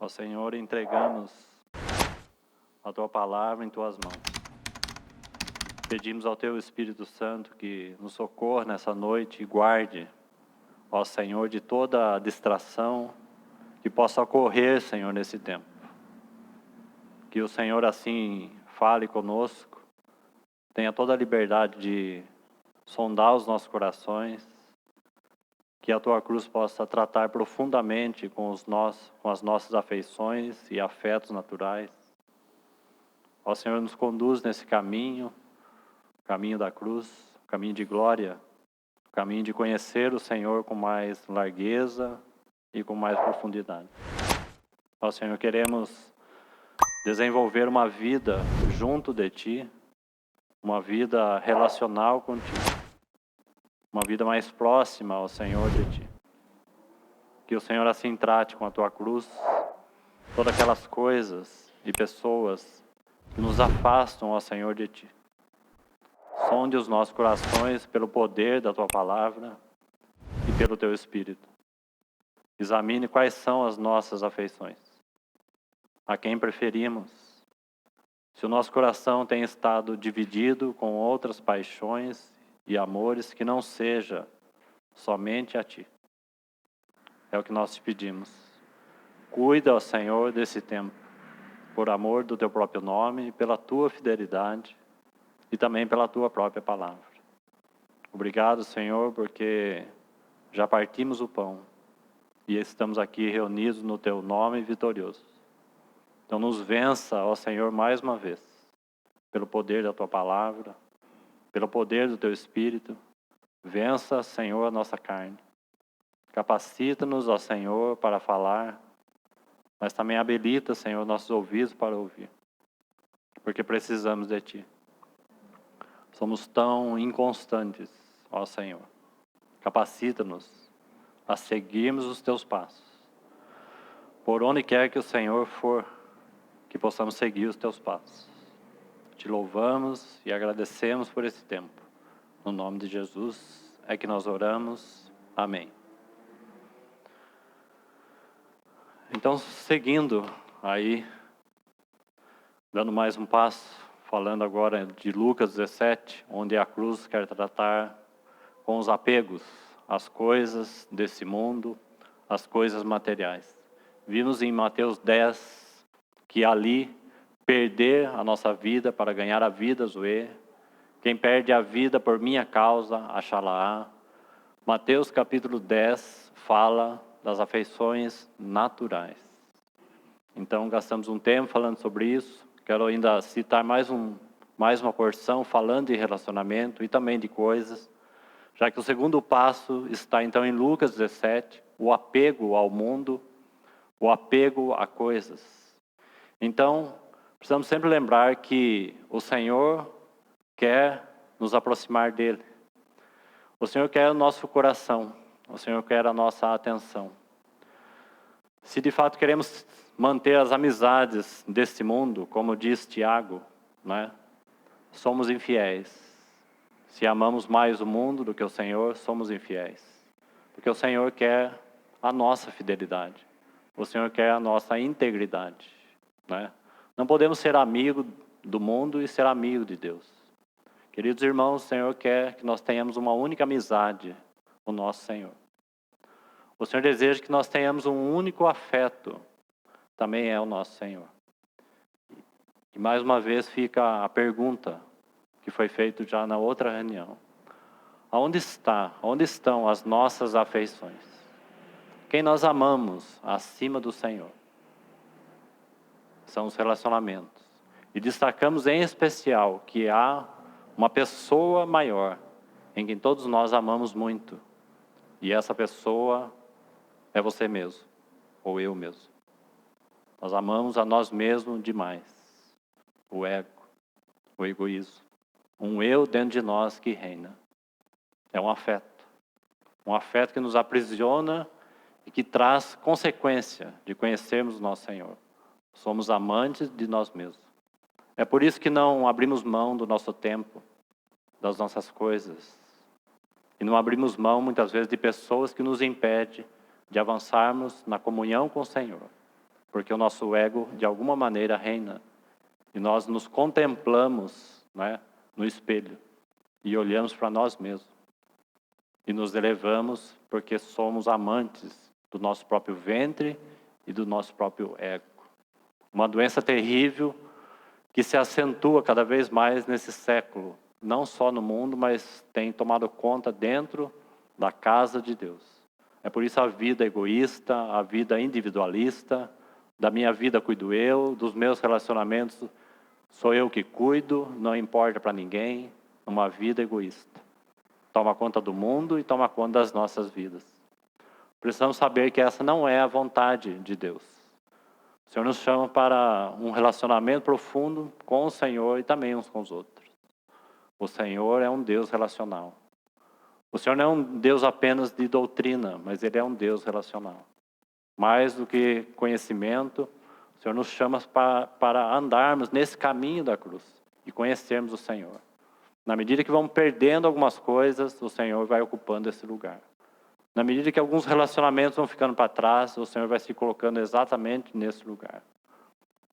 Ó Senhor, entregamos a Tua palavra em Tuas mãos. Pedimos ao Teu Espírito Santo que nos socorra nessa noite e guarde, ó Senhor, de toda a distração que possa ocorrer, Senhor, nesse tempo. Que o Senhor assim fale conosco, tenha toda a liberdade de sondar os nossos corações, que a Tua cruz possa tratar profundamente com as nossas afeições e afetos naturais. Ó Senhor, nos conduz nesse caminho da cruz, caminho de glória, caminho de conhecer o Senhor com mais largueza e com mais profundidade. Ó Senhor, queremos desenvolver uma vida junto de Ti, uma vida relacional contigo, uma vida mais próxima ao Senhor de Ti. Que o Senhor assim trate com a Tua cruz todas aquelas coisas e pessoas que nos afastam, ó Senhor, de Ti. Sonde os nossos corações pelo poder da Tua palavra e pelo Teu Espírito. Examine quais são as nossas afeições, a quem preferimos. Se o nosso coração tem estado dividido com outras paixões e amores, que não seja somente a Ti. É o que nós te pedimos. Cuida, ó Senhor, desse tempo, por amor do Teu próprio nome e pela Tua fidelidade e também pela Tua própria palavra. Obrigado, Senhor, porque já partimos o pão e estamos aqui reunidos no Teu nome vitorioso. Então nos vença, ó Senhor, mais uma vez, pelo poder da Tua palavra, pelo poder do Teu Espírito. Vença, Senhor, a nossa carne. Capacita-nos, ó Senhor, para falar, mas também habilita, Senhor, nossos ouvidos para ouvir, porque precisamos de Ti. Somos tão inconstantes, ó Senhor. Capacita-nos a seguirmos os Teus passos. Por onde quer que o Senhor for, que possamos seguir os Teus passos. Te louvamos e agradecemos por esse tempo. No nome de Jesus é que nós oramos. Amém. Então, seguindo aí, dando mais um passo, falando agora de Lucas 17, onde a cruz quer tratar com os apegos às coisas desse mundo, às coisas materiais. Vimos em Mateus 10 que ali perder a nossa vida para ganhar a vida, zoe. Quem perde a vida por minha causa, achá-la-á. Mateus capítulo 10 fala das afeições naturais. Então gastamos um tempo falando sobre isso. Quero ainda citar mais uma porção falando de relacionamento e também de coisas, já que o segundo passo está então em Lucas 17, o apego ao mundo, o apego a coisas. Então, precisamos sempre lembrar que o Senhor quer nos aproximar dele. O Senhor quer o nosso coração, o Senhor quer a nossa atenção. Se de fato queremos manter as amizades deste mundo, como diz Tiago, né? Somos infiéis. Se amamos mais o mundo do que o Senhor, somos infiéis. Porque o Senhor quer a nossa fidelidade. O Senhor quer a nossa integridade, né? Não podemos ser amigo do mundo e ser amigo de Deus. Queridos irmãos, o Senhor quer que nós tenhamos uma única amizade com o nosso Senhor. O Senhor deseja que nós tenhamos um único afeto, também é o nosso Senhor. E mais uma vez fica a pergunta que foi feita já na outra reunião. Onde estão as nossas afeições? Quem nós amamos acima do Senhor? São os relacionamentos. E destacamos em especial que há uma pessoa maior, em quem todos nós amamos muito. E essa pessoa é você mesmo, ou eu mesmo. Nós amamos a nós mesmos demais. O ego, o egoísmo. Um eu dentro de nós que reina. É um afeto. Um afeto que nos aprisiona e que traz consequência de conhecermos o nosso Senhor. Somos amantes de nós mesmos. É por isso que não abrimos mão do nosso tempo, das nossas coisas. E não abrimos mão, muitas vezes, de pessoas que nos impedem de avançarmos na comunhão com o Senhor. porque o nosso ego, de alguma maneira, reina. E nós nos contemplamos, né, no espelho e olhamos para nós mesmos. E nos elevamos porque somos amantes do nosso próprio ventre e do nosso próprio ego. Uma doença terrível que se acentua cada vez mais nesse século, não só no mundo, mas tem tomado conta dentro da casa de Deus. É por isso a vida egoísta, a vida individualista, da minha vida cuido eu, dos meus relacionamentos sou eu que cuido, não importa para ninguém, uma vida egoísta. Toma conta do mundo e toma conta das nossas vidas. Precisamos saber que essa não é a vontade de Deus. O Senhor nos chama para um relacionamento profundo com o Senhor e também uns com os outros. O Senhor é um Deus relacional. O Senhor não é um Deus apenas de doutrina, mas Ele é um Deus relacional. Mais do que conhecimento, o Senhor nos chama para andarmos nesse caminho da cruz e conhecermos o Senhor. Na medida que vamos perdendo algumas coisas, o Senhor vai ocupando esse lugar. Na medida que alguns relacionamentos vão ficando para trás, o Senhor vai se colocando exatamente nesse lugar.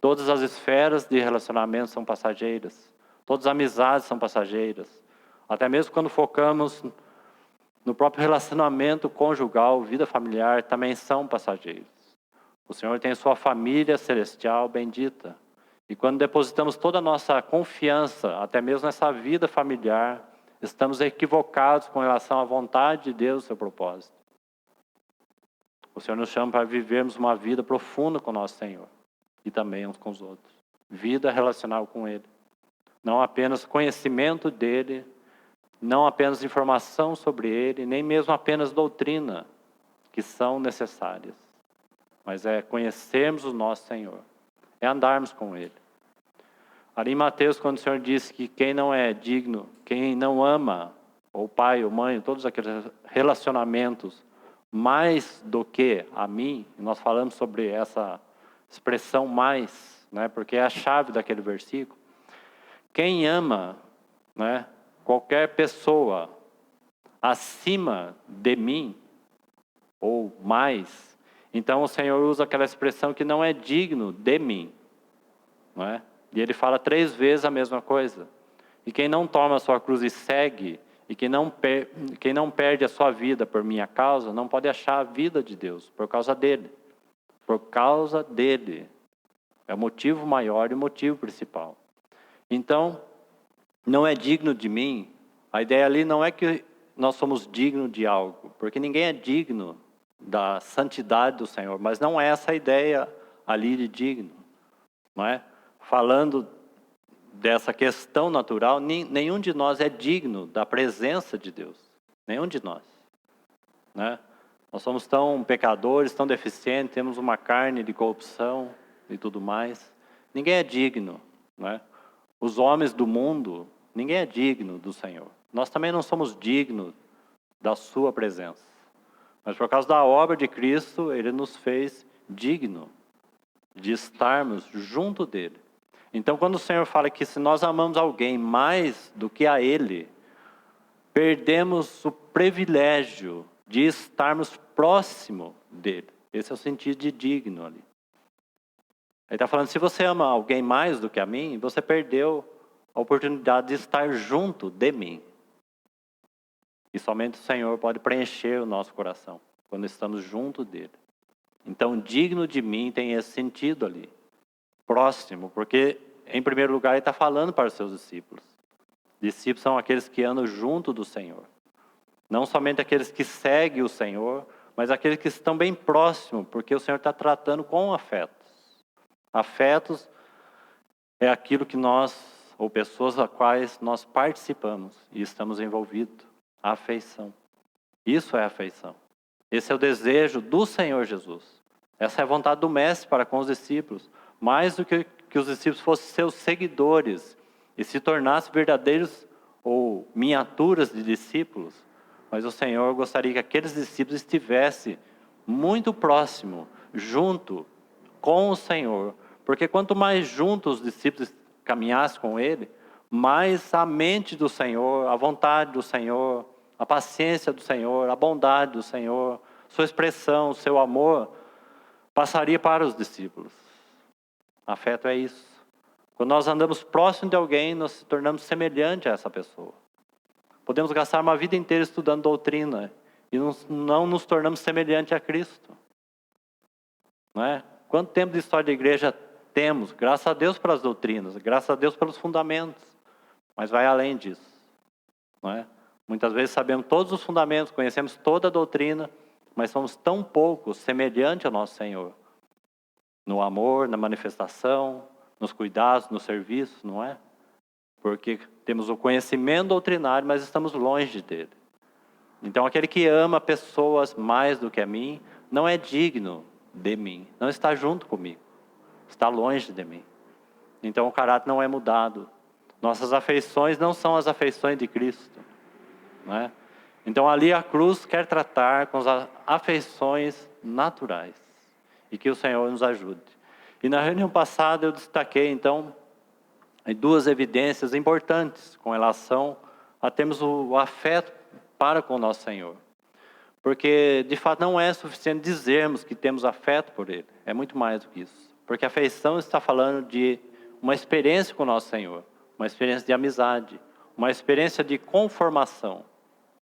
Todas as esferas de relacionamento são passageiras. Todas as amizades são passageiras. Até mesmo quando focamos no próprio relacionamento conjugal, vida familiar, também são passageiros. O Senhor tem sua família celestial bendita. E quando depositamos toda a nossa confiança, até mesmo nessa vida familiar, estamos equivocados com relação à vontade de Deus e seu propósito. O Senhor nos chama para vivermos uma vida profunda com o nosso Senhor. E também uns com os outros. Vida relacional com Ele. Não apenas conhecimento dEle, não apenas informação sobre Ele, nem mesmo apenas doutrina, que são necessárias. Mas é conhecermos o nosso Senhor. É andarmos com Ele. Ali em Mateus, quando o Senhor disse que quem não é digno, quem não ama, ou pai ou mãe, todos aqueles relacionamentos, mais do que a mim, nós falamos sobre essa expressão mais, né, porque é a chave daquele versículo. Quem ama, né, qualquer pessoa acima de mim, ou mais, então o Senhor usa aquela expressão que não é digno de mim, não é? E Ele fala 3 vezes a mesma coisa. E quem não toma a sua cruz e segue, e quem não perde a sua vida por minha causa, não pode achar a vida de Deus, por causa dEle. Por causa dEle. É o motivo maior e o motivo principal. Então, não é digno de mim, a ideia ali não é que nós somos dignos de algo, porque ninguém é digno da santidade do Senhor, mas não é essa a ideia ali de digno, não é? Falando dessa questão natural, nenhum de nós é digno da presença de Deus, nenhum de nós, né? Nós somos tão pecadores, tão deficientes, temos uma carne de corrupção e tudo mais. Ninguém é digno, né? Os homens do mundo, ninguém é digno do Senhor. Nós também não somos dignos da sua presença. Mas por causa da obra de Cristo, Ele nos fez digno de estarmos junto dEle. Então, quando o Senhor fala que se nós amamos alguém mais do que a Ele, perdemos o privilégio de estarmos próximo dEle. Esse é o sentido de digno ali. Ele está falando, se você ama alguém mais do que a mim, você perdeu a oportunidade de estar junto de mim. E somente o Senhor pode preencher o nosso coração, quando estamos junto dEle. Então, digno de mim tem esse sentido ali. Próximo, porque em primeiro lugar Ele está falando para os seus discípulos. Discípulos são aqueles que andam junto do Senhor. Não somente aqueles que seguem o Senhor, mas aqueles que estão bem próximos, porque o Senhor está tratando com afetos. Afetos é aquilo que nós, ou pessoas a quais nós participamos e estamos envolvidos. A afeição. Isso é afeição. Esse é o desejo do Senhor Jesus. Essa é a vontade do Mestre para com os discípulos. Mais do que os discípulos fossem seus seguidores e se tornassem verdadeiros ou miniaturas de discípulos. Mas o Senhor gostaria que aqueles discípulos estivessem muito próximo, junto com o Senhor. Porque quanto mais juntos os discípulos caminhassem com Ele, mais a mente do Senhor, a vontade do Senhor, a paciência do Senhor, a bondade do Senhor, sua expressão, seu amor, passaria para os discípulos. Afeto é isso. Quando nós andamos próximo de alguém, nós nos tornamos semelhante a essa pessoa. Podemos gastar uma vida inteira estudando doutrina e não nos tornamos semelhante a Cristo. Não é? Quanto tempo de história da igreja temos? Graças a Deus pelas doutrinas, graças a Deus pelos fundamentos. Mas vai além disso. Não é? Muitas vezes sabemos todos os fundamentos, conhecemos toda a doutrina, mas somos tão pouco semelhantes ao nosso Senhor. No amor, na manifestação, nos cuidados, no serviço, não é? Porque temos o conhecimento doutrinário, mas estamos longe dele. Então aquele que ama pessoas mais do que a mim, não é digno de mim, não está junto comigo, está longe de mim. Então o caráter não é mudado. Nossas afeições não são as afeições de Cristo. Não é? Então ali a cruz quer tratar com as afeições naturais. E que o Senhor nos ajude. E na reunião passada eu destaquei então duas evidências importantes com relação a termos o afeto para com o nosso Senhor. Porque de fato não é suficiente dizermos que temos afeto por Ele. É muito mais do que isso. Porque a afeição está falando de uma experiência com o nosso Senhor. Uma experiência de amizade. Uma experiência de conformação.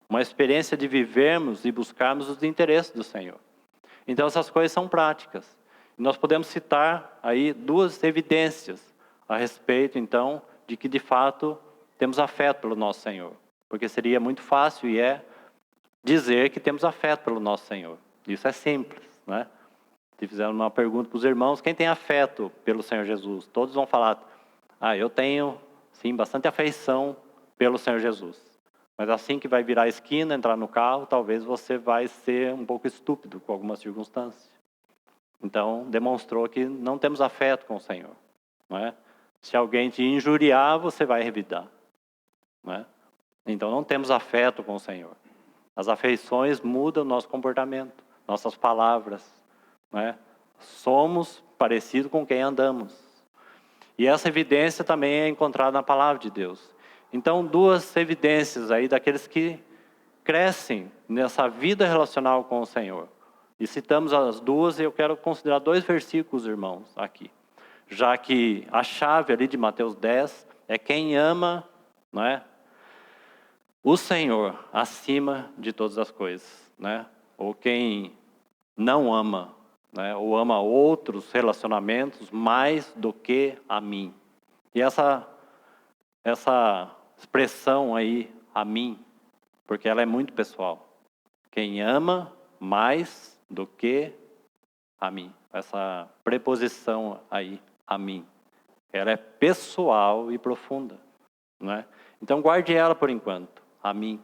Uma experiência de vivermos e buscarmos os interesses do Senhor. Então essas coisas são práticas. Nós podemos citar aí duas evidências a respeito então de que de fato temos afeto pelo nosso Senhor. Porque seria muito fácil e dizer que temos afeto pelo nosso Senhor. Isso é simples, né? Se fizeram uma pergunta para os irmãos, quem tem afeto pelo Senhor Jesus? Todos vão falar, eu tenho sim bastante afeição pelo Senhor Jesus. Mas assim que vai virar a esquina, entrar no carro, talvez você vai ser um pouco estúpido com algumas circunstâncias. Então, demonstrou que não temos afeto com o Senhor. Não é? Se alguém te injuriar, você vai revidar. Não é? Então, não temos afeto com o Senhor. As afeições mudam o nosso comportamento, nossas palavras. Não é? Somos parecidos com quem andamos. E essa evidência também é encontrada na palavra de Deus. Então, duas evidências aí daqueles que crescem nessa vida relacional com o Senhor. E citamos as duas e eu quero considerar dois versículos, irmãos, aqui. Já que a chave ali de Mateus 10 é quem ama, não é? O Senhor acima de todas as coisas, né? Ou quem não ama, né? Ou ama outros relacionamentos mais do que a mim. E essa expressão aí, a mim, porque ela é muito pessoal. Quem ama mais do que a mim. Essa preposição aí, a mim. Ela é pessoal e profunda. Não é? Então guarde ela por enquanto, a mim.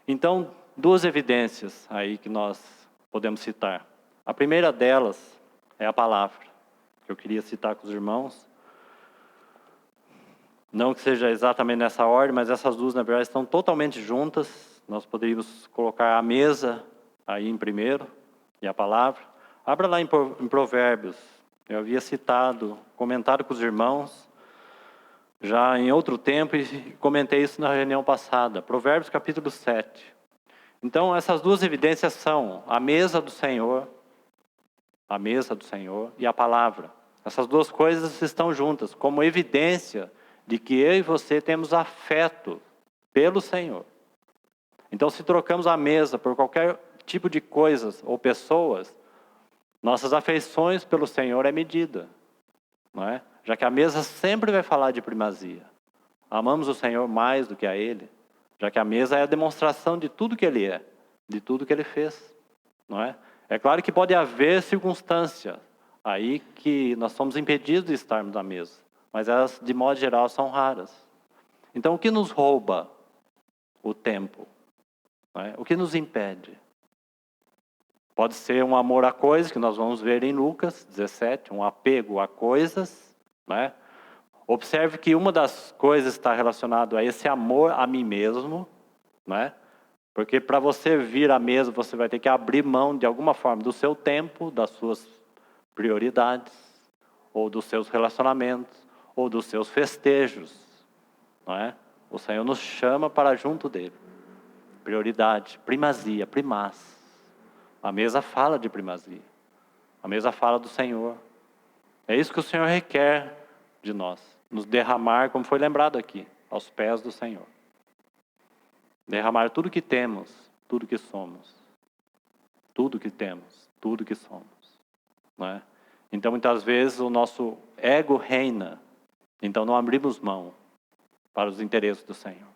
Então, duas evidências aí que nós podemos citar. A primeira delas é a palavra, que eu queria citar com os irmãos. Não que seja exatamente nessa ordem, mas essas duas, na verdade, estão totalmente juntas. Nós poderíamos colocar a mesa aí em primeiro, e a palavra. Abra lá em Provérbios. Eu havia citado, comentado com os irmãos, já em outro tempo, e comentei isso na reunião passada. Provérbios capítulo 7. Então, essas duas evidências são a mesa do Senhor e a palavra. Essas duas coisas estão juntas, como evidência de que eu e você temos afeto pelo Senhor. Então, se trocamos a mesa por qualquer tipo de coisas ou pessoas, nossas afeições pelo Senhor é medida, não é? Já que a mesa sempre vai falar de primazia. Amamos o Senhor mais do que a Ele, já que a mesa é a demonstração de tudo que Ele é, de tudo que Ele fez, não é? É claro que pode haver circunstâncias aí que nós somos impedidos de estarmos na mesa, mas elas, de modo geral, são raras. Então, o que nos rouba o tempo? Não é? O que nos impede? Pode ser um amor a coisas, que nós vamos ver em Lucas 17, um apego a coisas, né? Observe que uma das coisas está relacionada a esse amor a mim mesmo, né? Porque para você vir à mesa, você vai ter que abrir mão de alguma forma do seu tempo, das suas prioridades, ou dos seus relacionamentos, ou dos seus festejos, não é? O Senhor nos chama para junto dele. Prioridade, primazia, primaz. A mesa fala de primazia. A mesa fala do Senhor. É isso que o Senhor requer de nós. Nos derramar, como foi lembrado aqui, aos pés do Senhor. Derramar tudo que temos, tudo que somos. Tudo que temos, tudo que somos. Não é? Então, muitas vezes, o nosso ego reina. Então, não abrimos mão para os interesses do Senhor.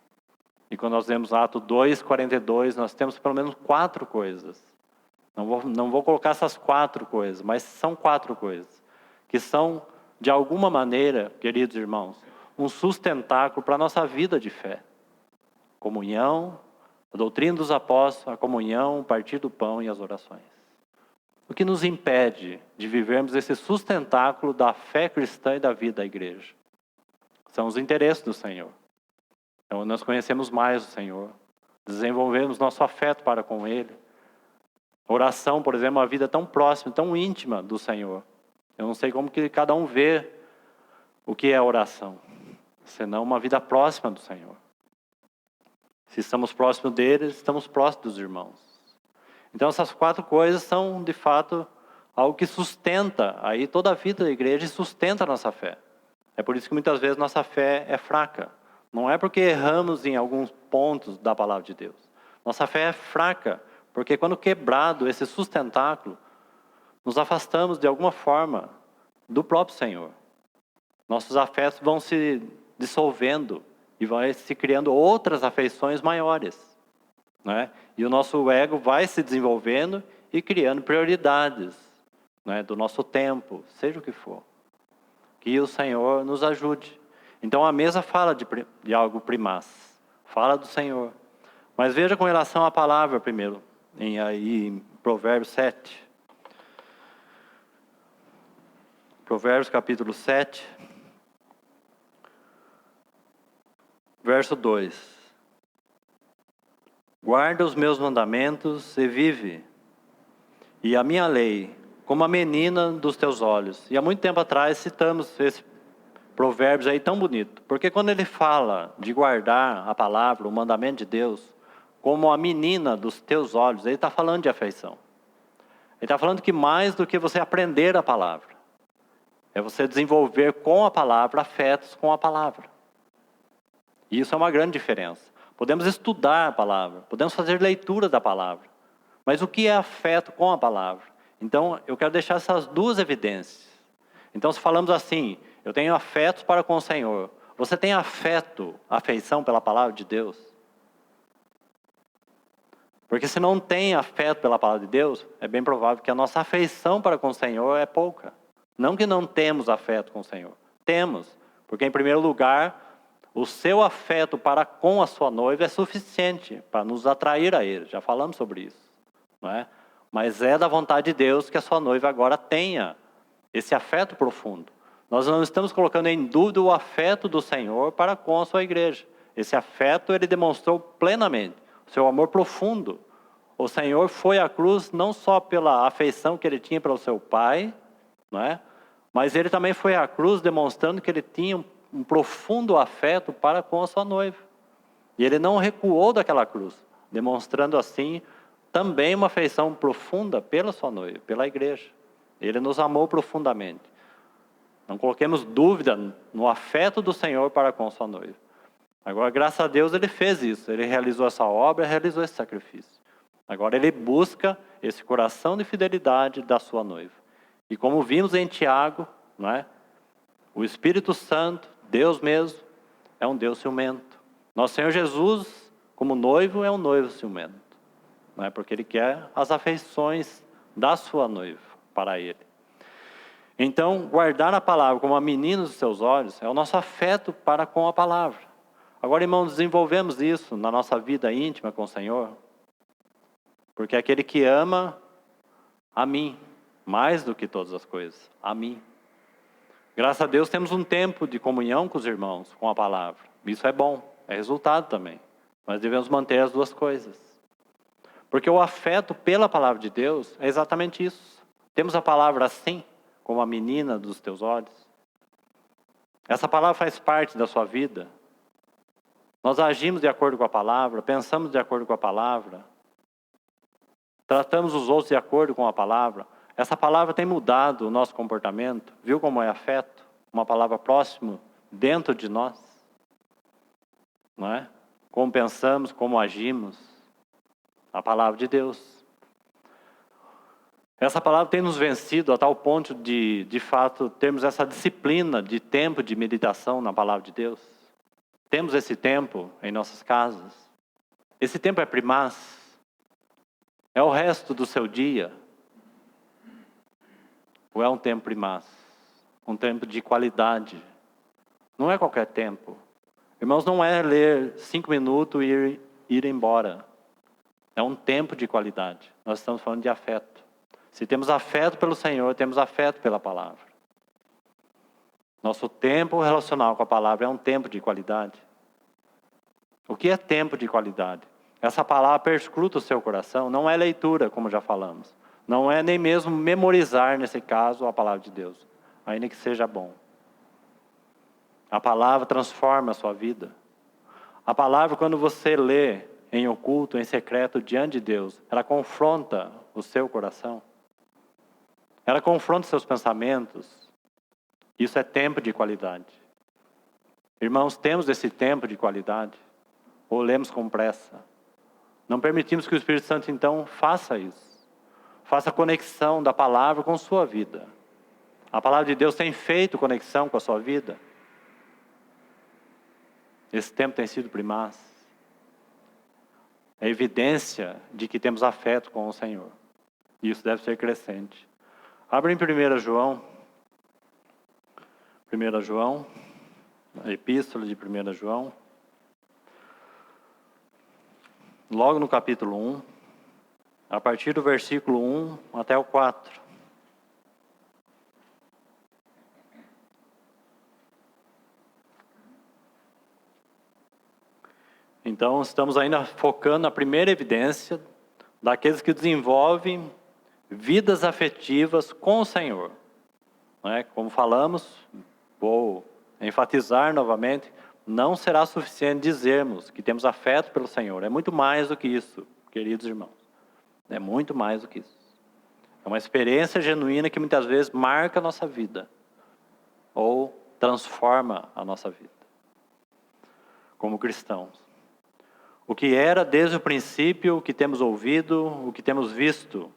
E quando nós vemos Atos 2:42, nós temos pelo menos 4 coisas. Não vou colocar essas 4 coisas, mas são 4 coisas. Que são, de alguma maneira, queridos irmãos, um sustentáculo para a nossa vida de fé. Comunhão, a doutrina dos apóstolos, a comunhão, o partir do pão e as orações. O que nos impede de vivermos esse sustentáculo da fé cristã e da vida da igreja? São os interesses do Senhor. Então nós conhecemos mais o Senhor, desenvolvemos nosso afeto para com Ele. Oração, por exemplo, é uma vida tão próxima, tão íntima do Senhor. Eu não sei como que cada um vê o que é oração, senão uma vida próxima do Senhor. Se estamos próximos dele, estamos próximos dos irmãos. Então essas 4 coisas são, de fato, algo que sustenta aí toda a vida da igreja e sustenta a nossa fé. É por isso que muitas vezes nossa fé é fraca. Não é porque erramos em alguns pontos da palavra de Deus. Nossa fé é fraca, porque quando quebrado esse sustentáculo, nos afastamos de alguma forma do próprio Senhor. Nossos afetos vão se dissolvendo e vai se criando outras afeições maiores. Né? E o nosso ego vai se desenvolvendo e criando prioridades, né, do nosso tempo, seja o que for. Que o Senhor nos ajude. Então a mesa fala de algo primaz, fala do Senhor. Mas veja com relação à palavra primeiro, em Provérbios 7. Provérbios capítulo 7, verso 2. Guarda os meus mandamentos e vive, e a minha lei, como a menina dos teus olhos. E há muito tempo atrás citamos esse Provérbios aí tão bonito, porque quando ele fala de guardar a palavra, o mandamento de Deus, como a menina dos teus olhos, ele está falando de afeição. Ele está falando que mais do que você aprender a palavra, é você desenvolver com a palavra afetos com a palavra. E isso é uma grande diferença. Podemos estudar a palavra, podemos fazer leitura da palavra, mas o que é afeto com a palavra? Então, eu quero deixar essas 2 evidências. Então, se falamos assim, eu tenho afetos para com o Senhor, você tem afeto, afeição pela palavra de Deus? Porque se não tem afeto pela palavra de Deus, é bem provável que a nossa afeição para com o Senhor é pouca. Não que não temos afeto com o Senhor. Temos, porque em primeiro lugar, o seu afeto para com a sua noiva é suficiente para nos atrair a Ele. Já falamos sobre isso. Não é? Mas é da vontade de Deus que a sua noiva agora tenha esse afeto profundo. Nós não estamos colocando em dúvida o afeto do Senhor para com a sua igreja. Esse afeto Ele demonstrou plenamente. O seu amor profundo. O Senhor foi à cruz não só pela afeição que Ele tinha para o seu Pai, não é? Mas Ele também foi à cruz demonstrando que Ele tinha um profundo afeto para com a sua noiva. E Ele não recuou daquela cruz, demonstrando assim também uma afeição profunda pela sua noiva, pela igreja. Ele nos amou profundamente. Não coloquemos dúvida no afeto do Senhor para com a sua noiva. Agora, graças a Deus, Ele fez isso. Ele realizou essa obra, realizou esse sacrifício. Agora Ele busca esse coração de fidelidade da sua noiva. E como vimos em Tiago, não é? O Espírito Santo, Deus mesmo, é um Deus ciumento. Nosso Senhor Jesus, como noivo, é um noivo ciumento. Não é? Porque Ele quer as afeições da sua noiva para Ele. Então, guardar a palavra como a menina dos seus olhos é o nosso afeto para com a palavra. Agora, irmãos, desenvolvemos isso na nossa vida íntima com o Senhor. Porque é aquele que ama a mim, mais do que todas as coisas, a mim. Graças a Deus temos um tempo de comunhão com os irmãos, com a palavra. Isso é bom, é resultado também. Mas devemos manter as 2 coisas. Porque o afeto pela palavra de Deus é exatamente isso. Temos a palavra assim, como a menina dos teus olhos. Essa palavra faz parte da sua vida. Nós agimos de acordo com a palavra, pensamos de acordo com a palavra. Tratamos os outros de acordo com a palavra. Essa palavra tem mudado o nosso comportamento? Viu como é afeto? Uma palavra próxima dentro de nós? Não é? Como pensamos, como agimos? A palavra de Deus. Essa palavra tem nos vencido a tal ponto de fato, termos essa disciplina de tempo de meditação na palavra de Deus. Temos esse tempo em nossas casas. Esse tempo é primaz. É o resto do seu dia. Ou é um tempo primaz? Um tempo de qualidade. Não é qualquer tempo. Irmãos, não é ler 5 minutos e ir embora. É um tempo de qualidade. Nós estamos falando de afeto. Se temos afeto pelo Senhor, temos afeto pela palavra. Nosso tempo relacional com a palavra é um tempo de qualidade. O que é tempo de qualidade? Essa palavra perscruta o seu coração, não é leitura, como já falamos. Não é nem mesmo memorizar, nesse caso, a palavra de Deus, ainda que seja bom. A palavra transforma a sua vida. A palavra, quando você lê em oculto, em secreto, diante de Deus, ela confronta o seu coração. Ela confronta seus pensamentos. Isso é tempo de qualidade. Irmãos, temos esse tempo de qualidade? Ou lemos com pressa? Não permitimos que o Espírito Santo, então, faça isso. Faça a conexão da palavra com sua vida. A palavra de Deus tem feito conexão com a sua vida? Esse tempo tem sido primaz. É evidência de que temos afeto com o Senhor. E isso deve ser crescente. Abre em 1 João. 1 João. A epístola de 1 João. Logo no capítulo 1. A partir do versículo 1 até o 4. Então, estamos ainda focando na primeira evidência daqueles que desenvolvem vidas afetivas com o Senhor. Não é? Como falamos, vou enfatizar novamente, não será suficiente dizermos que temos afeto pelo Senhor. É muito mais do que isso, queridos irmãos. É muito mais do que isso. É uma experiência genuína que muitas vezes marca a nossa vida. Ou transforma a nossa vida. Como cristãos. O que era desde o princípio, o que temos ouvido, o que temos visto,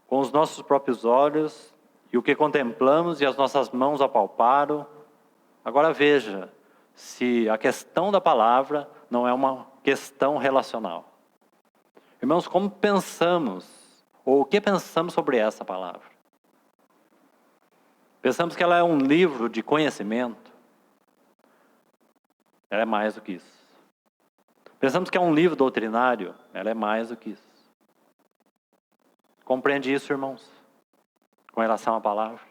com os nossos próprios olhos, e o que contemplamos e as nossas mãos apalparam. Agora veja, se a questão da palavra não é uma questão relacional. Irmãos, como pensamos, ou o que pensamos sobre essa palavra? Pensamos que ela é um livro de conhecimento? Ela é mais do que isso. Pensamos que é um livro doutrinário? Ela é mais do que isso. Compreende isso, irmãos? Com relação à palavra?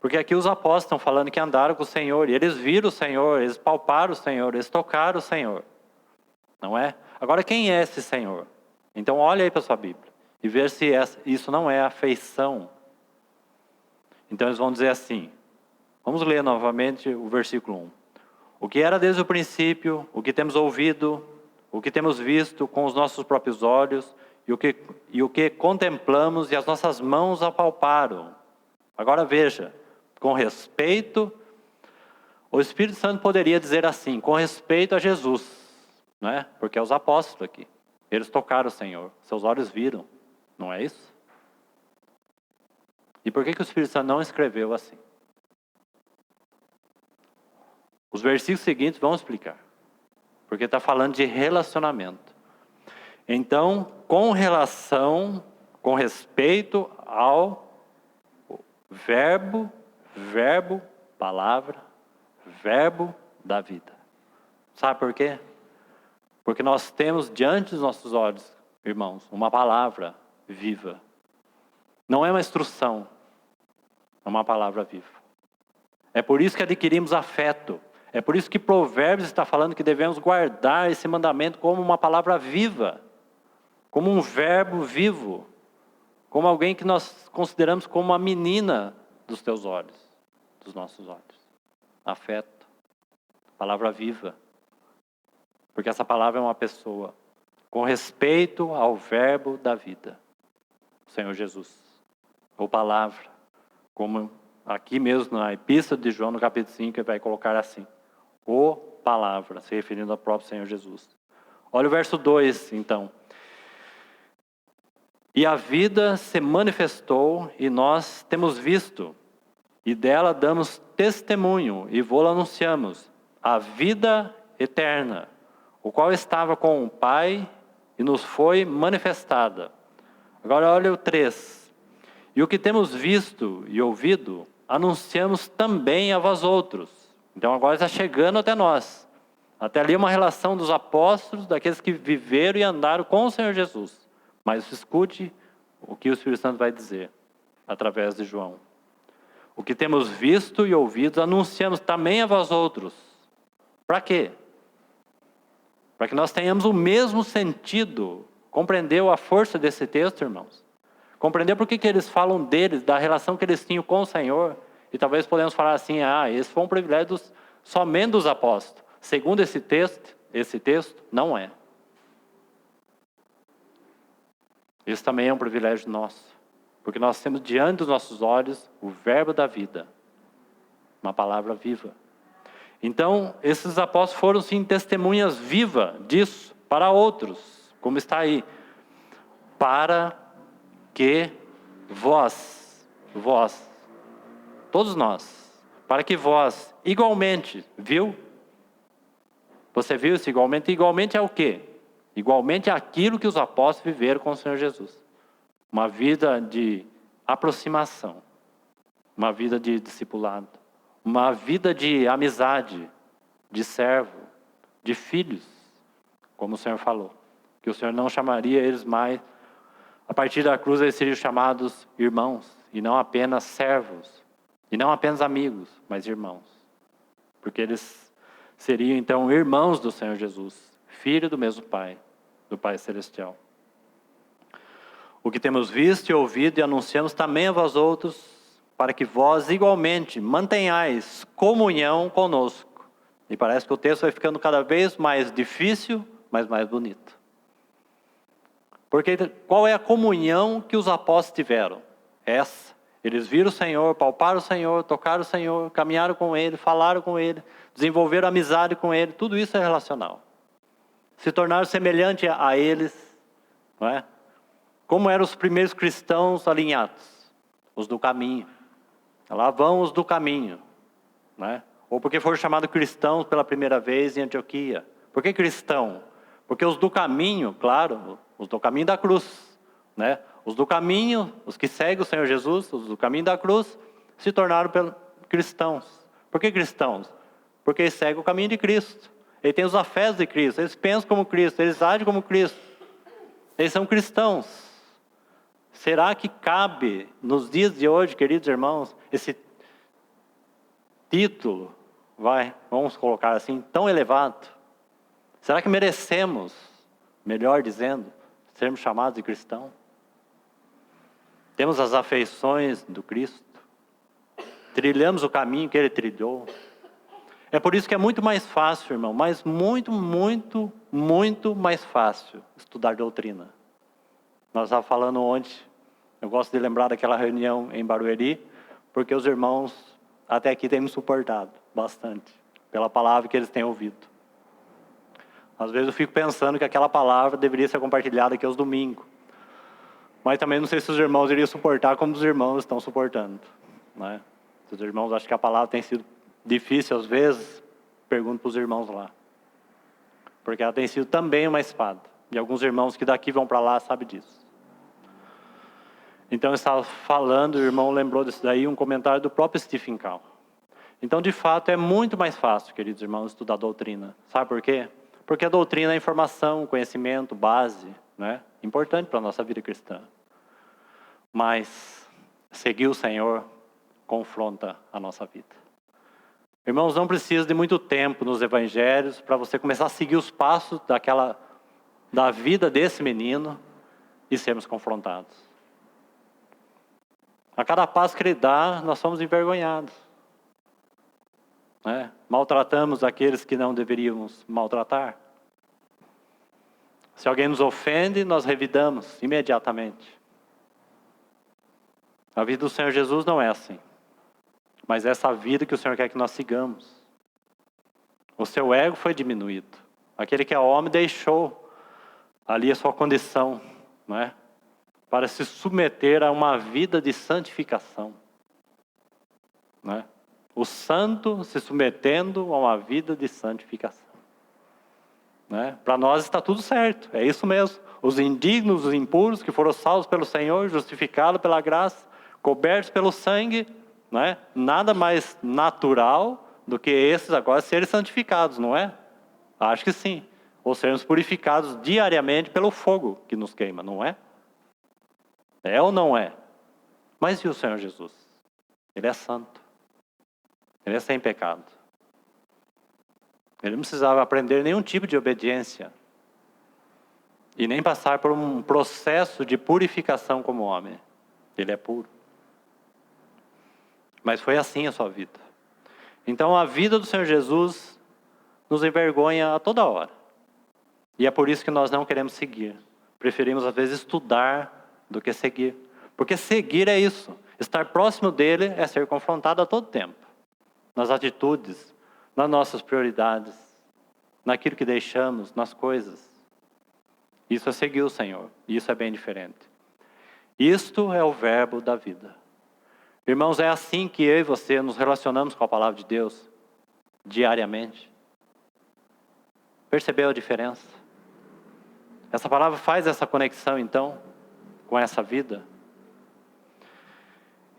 Porque aqui os apóstolos estão falando que andaram com o Senhor, e eles viram o Senhor, eles palparam o Senhor, eles tocaram o Senhor. Não é? Agora, quem é esse Senhor? Então, olha aí para a sua Bíblia, e veja se isso não é afeição. Então, eles vão dizer assim, vamos ler novamente o versículo 1. O que era desde o princípio, o que temos ouvido, o que temos visto com os nossos próprios olhos, e o que contemplamos e as nossas mãos apalparam. Agora veja, com respeito, o Espírito Santo poderia dizer assim, com respeito a Jesus, não é? Porque é os apóstolos aqui, eles tocaram o Senhor, seus olhos viram, não é isso? E por que o Espírito Santo não escreveu assim? Os versículos seguintes vão explicar, porque está falando de relacionamento. Então, com respeito ao verbo, palavra, verbo da vida. Sabe por quê? Porque nós temos diante dos nossos olhos, irmãos, uma palavra viva. Não é uma instrução, é uma palavra viva. É por isso que adquirimos afeto. É por isso que Provérbios está falando que devemos guardar esse mandamento como uma palavra viva. Como um verbo vivo. Como alguém que nós consideramos como a menina dos teus olhos. Dos nossos olhos. Afeto. Palavra viva. Porque essa palavra é uma pessoa. Com respeito ao verbo da vida. O Senhor Jesus. ou palavra, como aqui mesmo na Epístola de João, no capítulo 5, ele vai colocar assim, o palavra, se referindo ao próprio Senhor Jesus. Olha o verso 2, então. E a vida se manifestou e nós temos visto, e dela damos testemunho e vô-la anunciamos, a vida eterna, o qual estava com o Pai e nos foi manifestada. Agora olha o 3. E o que temos visto e ouvido, anunciamos também a vós outros. Então agora está chegando até nós. Até ali uma relação dos apóstolos, daqueles que viveram e andaram com o Senhor Jesus. Mas escute o que o Espírito Santo vai dizer, através de João. O que temos visto e ouvido, anunciamos também a vós outros. Para quê? Para que nós tenhamos o mesmo sentido. Compreendeu a força desse texto, irmãos? Compreendeu por que eles falam deles, da relação que eles tinham com o Senhor? E talvez podemos falar assim, esse foi um privilégio somente dos apóstolos. Segundo esse texto não é. Isso também é um privilégio nosso. Porque nós temos diante dos nossos olhos o verbo da vida. Uma palavra viva. Então, esses apóstolos foram sim testemunhas vivas disso para outros. Como está aí. Para que vós, todos nós, para que vós, igualmente, viu? Você viu isso igualmente? Igualmente é o quê? Igualmente é aquilo que os apóstolos viveram com o Senhor Jesus. Uma vida de aproximação, uma vida de discipulado, uma vida de amizade, de servo, de filhos, como o Senhor falou. Que o Senhor não chamaria eles mais, a partir da cruz eles seriam chamados irmãos, e não apenas servos, e não apenas amigos, mas irmãos. Porque eles seriam então irmãos do Senhor Jesus, filho do mesmo Pai, do Pai Celestial. O que temos visto e ouvido e anunciamos também a vós outros, para que vós igualmente mantenhais comunhão conosco. E parece que o texto vai ficando cada vez mais difícil, mas mais bonito. Porque qual é a comunhão que os apóstolos tiveram? Essa. Eles viram o Senhor, palparam o Senhor, tocaram o Senhor, caminharam com Ele, falaram com Ele, desenvolveram amizade com Ele. Tudo isso é relacional. Se tornaram semelhantes a eles, não é? Como eram os primeiros cristãos alinhados? Os do caminho. Lá vão os do caminho. Né? Ou porque foram chamados cristãos pela primeira vez em Antioquia. Por que cristão? Porque os do caminho, claro, os do caminho da cruz. Né? Os do caminho, os que seguem o Senhor Jesus, os do caminho da cruz, se tornaram cristãos. Por que cristãos? Porque eles seguem o caminho de Cristo. Eles têm os afetos de Cristo, eles pensam como Cristo, eles agem como Cristo. Eles são cristãos. Será que cabe, nos dias de hoje, queridos irmãos, esse título, vamos colocar assim, tão elevado? Será que merecemos, melhor dizendo, sermos chamados de cristão? Temos as afeições do Cristo? Trilhamos o caminho que Ele trilhou? É por isso que é muito mais fácil, irmão, mas muito, muito, muito mais fácil estudar doutrina. Nós estávamos falando ontem, eu gosto de lembrar daquela reunião em Barueri, porque os irmãos até aqui têm me suportado bastante, pela palavra que eles têm ouvido. Às vezes eu fico pensando que aquela palavra deveria ser compartilhada aqui aos domingos. Mas também não sei se os irmãos iriam suportar como os irmãos estão suportando. Né? Se os irmãos acham que a palavra tem sido difícil às vezes, pergunto para os irmãos lá. Porque ela tem sido também uma espada. E alguns irmãos que daqui vão para lá sabem disso. Então eu estava falando, o irmão lembrou disso daí, um comentário do próprio Stephen Cow. Então de fato é muito mais fácil, queridos irmãos, estudar doutrina. Sabe por quê? Porque a doutrina é informação, conhecimento, base, né? Importante para a nossa vida cristã. Mas seguir o Senhor confronta a nossa vida. Irmãos, não precisa de muito tempo nos evangelhos para você começar a seguir os passos da vida desse menino e sermos confrontados. A cada passo que ele dá, nós somos envergonhados. Né? Maltratamos aqueles que não deveríamos maltratar. Se alguém nos ofende, nós revidamos imediatamente. A vida do Senhor Jesus não é assim. Mas é essa vida que o Senhor quer que nós sigamos. O seu ego foi diminuído. Aquele que é homem deixou ali a sua condição, não é? Para se submeter a uma vida de santificação. Não é? O santo se submetendo a uma vida de santificação. Não é? Para nós está tudo certo, é isso mesmo. Os indignos, os impuros que foram salvos pelo Senhor, justificados pela graça, cobertos pelo sangue, não é? Nada mais natural do que esses agora serem santificados, não é? Acho que sim. Ou sermos purificados diariamente pelo fogo que nos queima, não é? É ou não é? Mas e o Senhor Jesus? Ele é santo. Ele é sem pecado. Ele não precisava aprender nenhum tipo de obediência. E nem passar por um processo de purificação como homem. Ele é puro. Mas foi assim a sua vida. Então a vida do Senhor Jesus nos envergonha a toda hora. E é por isso que nós não queremos seguir. Preferimos às vezes estudar do que seguir. Porque seguir é isso. Estar próximo dele é ser confrontado a todo tempo. Nas atitudes, nas nossas prioridades, naquilo que deixamos, nas coisas. Isso é seguir o Senhor. Isso é bem diferente. Isto é o verbo da vida. Irmãos, é assim que eu e você nos relacionamos com a palavra de Deus, diariamente. Percebeu a diferença? Essa palavra faz essa conexão, então, com essa vida.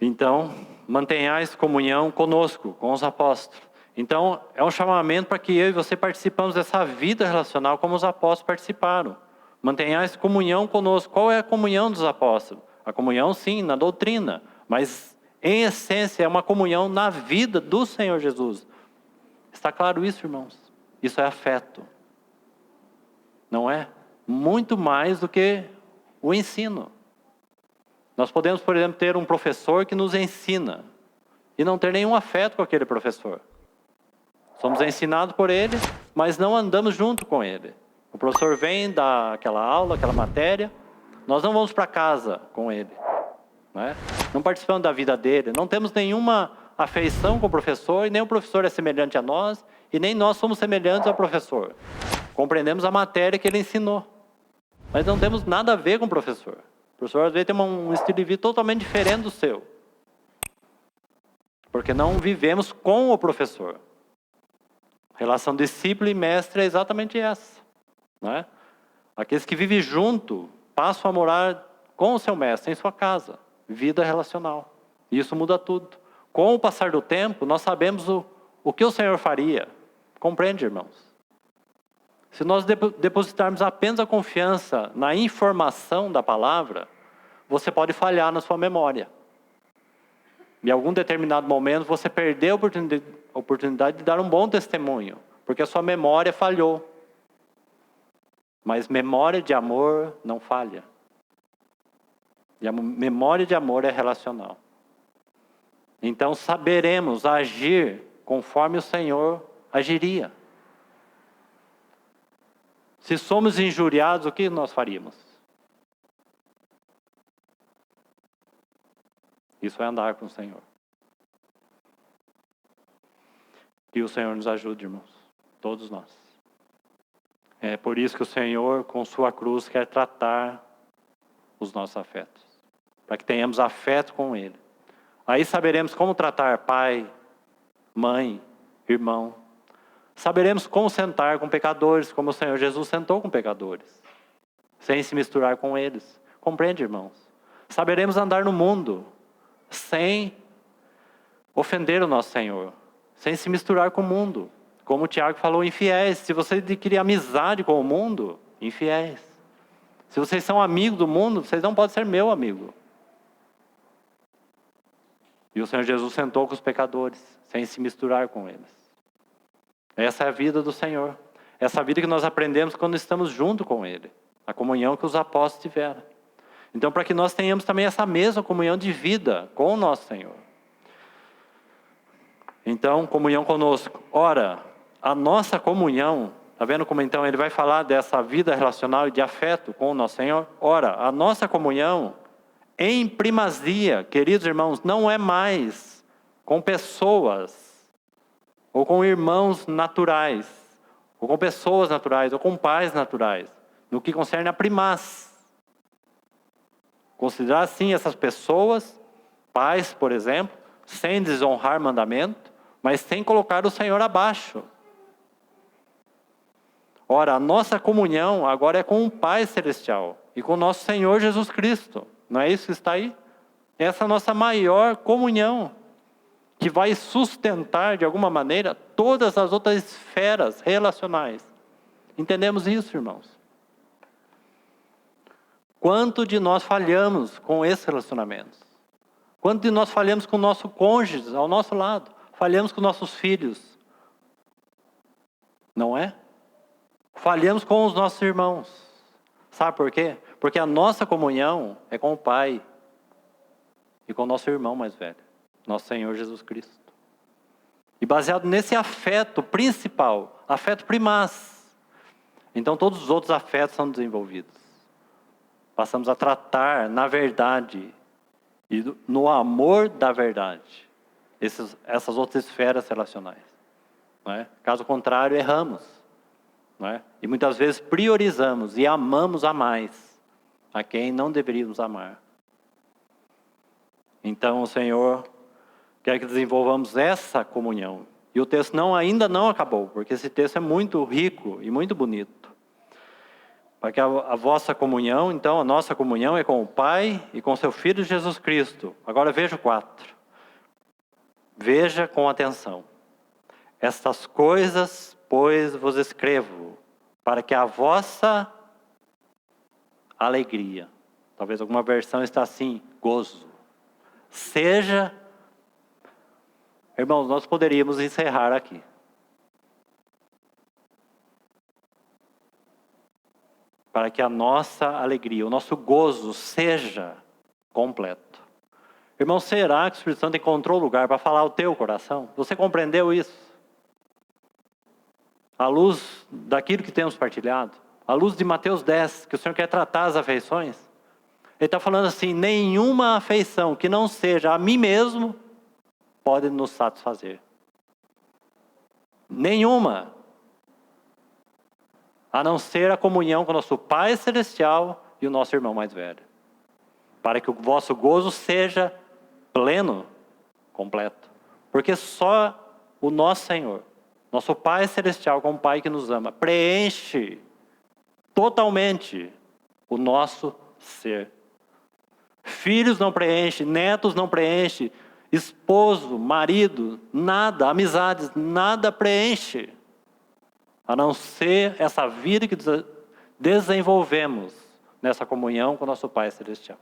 Então, mantenhais comunhão conosco, com os apóstolos. Então, é um chamamento para que eu e você participamos dessa vida relacional como os apóstolos participaram. Mantenhais comunhão conosco. Qual é a comunhão dos apóstolos? A comunhão, sim, na doutrina, mas em essência é uma comunhão na vida do Senhor Jesus. Está claro isso, irmãos? Isso é afeto. Não é? Muito mais do que o ensino. Nós podemos, por exemplo, ter um professor que nos ensina e não ter nenhum afeto com aquele professor. Somos ensinados por ele, mas não andamos junto com ele. O professor vem dar aquela aula, aquela matéria, nós não vamos para casa com ele. Não participamos da vida dele, não temos nenhuma afeição com o professor, e nem o professor é semelhante a nós, e nem nós somos semelhantes ao professor. Compreendemos a matéria que ele ensinou, mas não temos nada a ver com o professor. O professor às vezes tem um estilo de vida totalmente diferente do seu, porque não vivemos com o professor. A relação discípulo e mestre é exatamente essa. Não é? Aqueles que vivem junto passam a morar com o seu mestre em sua casa. Vida relacional. E isso muda tudo. Com o passar do tempo, nós sabemos o que o Senhor faria. Compreende, irmãos? Se nós depositarmos apenas a confiança na informação da palavra, você pode falhar na sua memória. Em algum determinado momento, você perdeu a oportunidade de dar um bom testemunho, porque a sua memória falhou. Mas memória de amor não falha. E a memória de amor é relacional. Então saberemos agir conforme o Senhor agiria. Se somos injuriados, o que nós faríamos? Isso é andar com o Senhor. Que o Senhor nos ajude, irmãos. Todos nós. É por isso que o Senhor, com sua cruz, quer tratar os nossos afetos. Para que tenhamos afeto com Ele. Aí saberemos como tratar pai, mãe, irmão. Saberemos como sentar com pecadores, como o Senhor Jesus sentou com pecadores. Sem se misturar com eles. Compreende, irmãos? Saberemos andar no mundo sem ofender o nosso Senhor. Sem se misturar com o mundo. Como o Tiago falou, infiéis. Se você adquirir amizade com o mundo, infiéis. Se vocês são amigos do mundo, vocês não podem ser meu amigo. E o Senhor Jesus sentou com os pecadores, sem se misturar com eles. Essa é a vida do Senhor. Essa vida que nós aprendemos quando estamos junto com Ele. A comunhão que os apóstolos tiveram. Então, para que nós tenhamos também essa mesma comunhão de vida com o nosso Senhor. Então, comunhão conosco. Ora, a nossa comunhão, está vendo como então ele vai falar dessa vida relacional e de afeto com o nosso Senhor? Ora, a nossa comunhão em primazia, queridos irmãos, não é mais com pessoas, ou com irmãos naturais, ou com pessoas naturais, ou com pais naturais, no que concerne a primaz. Considerar assim essas pessoas, pais, por exemplo, sem desonrar mandamento, mas sem colocar o Senhor abaixo. Ora, a nossa comunhão agora é com o Pai Celestial e com o nosso Senhor Jesus Cristo. Não é isso que está aí? Essa é a nossa maior comunhão, que vai sustentar de alguma maneira todas as outras esferas relacionais. Entendemos isso, irmãos? Quanto de nós falhamos com esses relacionamentos? Quanto de nós falhamos com o nosso cônjuge ao nosso lado? Falhamos com nossos filhos? Não é? Falhamos com os nossos irmãos. Sabe por quê? Porque a nossa comunhão é com o Pai e com o nosso irmão mais velho, nosso Senhor Jesus Cristo. E baseado nesse afeto principal, afeto primaz, então todos os outros afetos são desenvolvidos. Passamos a tratar na verdade e no amor da verdade essas outras esferas relacionais. Não é? Caso contrário, erramos. Não é? E muitas vezes priorizamos e amamos a mais a quem não deveríamos amar. Então o Senhor quer que desenvolvamos essa comunhão. E o texto ainda não acabou, porque esse texto é muito rico e muito bonito. Para que a vossa comunhão, então a nossa comunhão é com o Pai e com seu Filho Jesus Cristo. Agora veja o 4. Veja com atenção. Estas coisas, pois, vos escrevo, para que a vossa alegria, talvez alguma versão está assim, gozo, seja... Irmãos, nós poderíamos encerrar aqui. Para que a nossa alegria, o nosso gozo seja completo. Irmão, será que o Espírito Santo encontrou lugar para falar ao teu coração? Você compreendeu isso? À luz daquilo que temos partilhado, à luz de Mateus 10, que o Senhor quer tratar as afeições, Ele está falando assim, nenhuma afeição que não seja a mim mesmo pode nos satisfazer. Nenhuma. A não ser a comunhão com o nosso Pai Celestial e o nosso irmão mais velho. Para que o vosso gozo seja pleno, completo. Porque só o nosso Senhor, nosso Pai Celestial, como Pai que nos ama, preenche totalmente o nosso ser. Filhos não preenche, netos não preenche, esposo, marido, nada, amizades, nada preenche. A não ser essa vida que desenvolvemos nessa comunhão com o nosso Pai Celestial.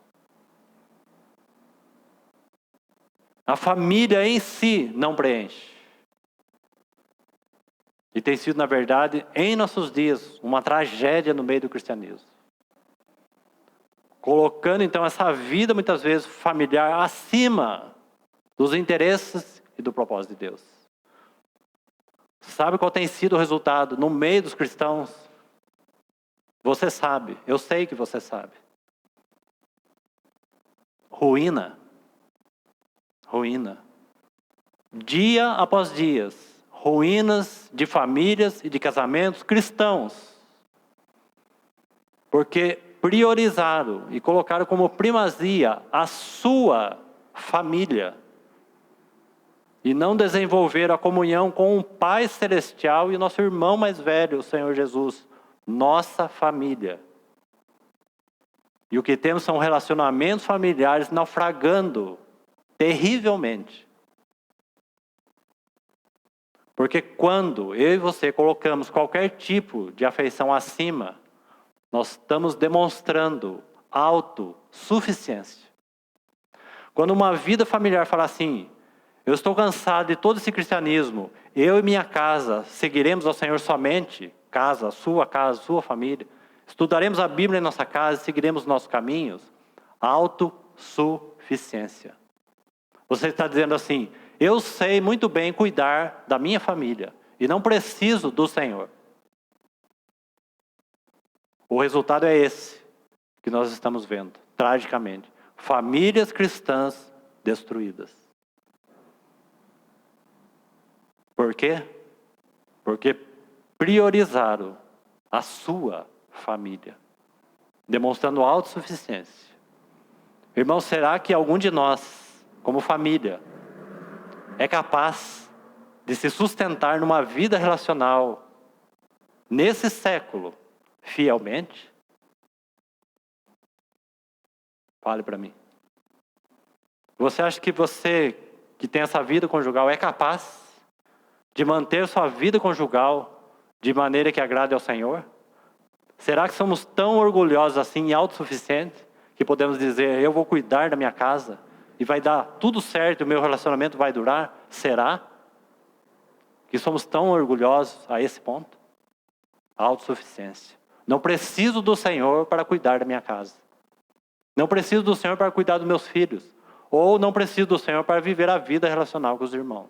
A família em si não preenche. E tem sido, na verdade, em nossos dias, uma tragédia no meio do cristianismo. Colocando, então, essa vida, muitas vezes, familiar, acima dos interesses e do propósito de Deus. Sabe qual tem sido o resultado no meio dos cristãos? Você sabe, eu sei que você sabe. Ruína. Ruína. Dia após dias. Ruínas de famílias e de casamentos cristãos. Porque priorizaram e colocaram como primazia a sua família. E não desenvolveram a comunhão com o Pai Celestial e o nosso irmão mais velho, o Senhor Jesus. Nossa família. E o que temos são relacionamentos familiares naufragando terrivelmente. Porque quando eu e você colocamos qualquer tipo de afeição acima, nós estamos demonstrando autossuficiência. Quando uma vida familiar fala assim, eu estou cansado de todo esse cristianismo, eu e minha casa seguiremos ao Senhor somente, sua família, estudaremos a Bíblia em nossa casa e seguiremos nossos caminhos, autossuficiência. Você está dizendo assim, eu sei muito bem cuidar da minha família e não preciso do Senhor. O resultado é esse que nós estamos vendo, tragicamente. famílias cristãs destruídas. Por quê? Porque priorizaram a sua família, demonstrando autossuficiência. Irmão, será que algum de nós, como família, é capaz de se sustentar numa vida relacional nesse século fielmente? Fale para mim. Você acha que você que tem essa vida conjugal é capaz de manter sua vida conjugal de maneira que agrade ao Senhor? Será que somos tão orgulhosos assim e autossuficientes que podemos dizer, eu vou cuidar da minha casa e vai dar tudo certo, o meu relacionamento vai durar? Será que somos tão orgulhosos a esse ponto? Autossuficiência. Não preciso do Senhor para cuidar da minha casa. Não preciso do Senhor para cuidar dos meus filhos. Ou não preciso do Senhor para viver a vida relacional com os irmãos.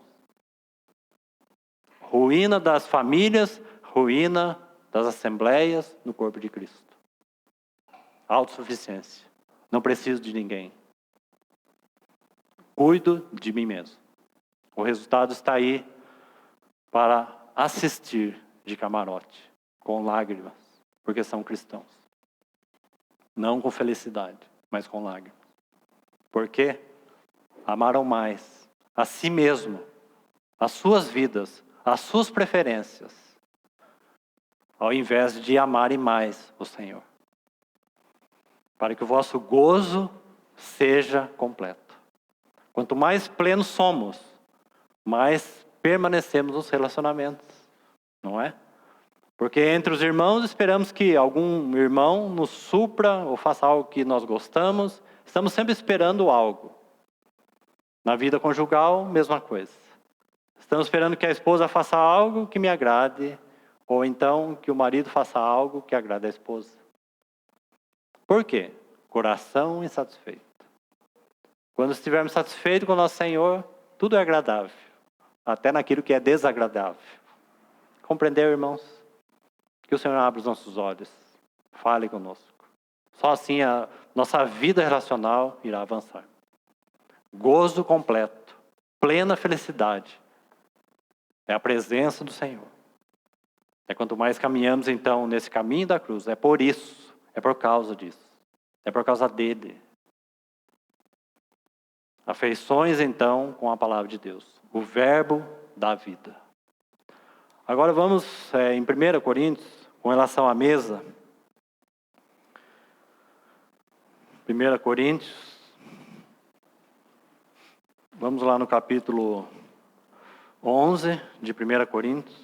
Ruína das famílias, ruína das assembleias no corpo de Cristo. Autossuficiência. Não preciso de ninguém. Cuido de mim mesmo. O resultado está aí para assistir de camarote, com lágrimas, porque são cristãos. Não com felicidade, mas com lágrimas. Porque amaram mais a si mesmo, as suas vidas, as suas preferências, ao invés de amarem mais o Senhor. Para que o vosso gozo seja completo. Quanto mais plenos somos, mais permanecemos nos relacionamentos, não é? Porque entre os irmãos esperamos que algum irmão nos supra ou faça algo que nós gostamos. Estamos sempre esperando algo. Na vida conjugal, mesma coisa. Estamos esperando que a esposa faça algo que me agrade, ou então que o marido faça algo que agrade a esposa. Por quê? Coração insatisfeito. Quando estivermos satisfeitos com o nosso Senhor, tudo é agradável. Até naquilo que é desagradável. Compreendeu, irmãos? Que o Senhor abra os nossos olhos. Fale conosco. Só assim a nossa vida relacional irá avançar. Gozo completo. Plena felicidade. É a presença do Senhor. É quanto mais caminhamos então nesse caminho da cruz. É por isso. É por causa disso. É por causa dele. Afeições então com a palavra de Deus. O verbo da vida. Agora vamos em 1 Coríntios, com relação à mesa. 1 Coríntios. Vamos lá no capítulo 11 de 1 Coríntios.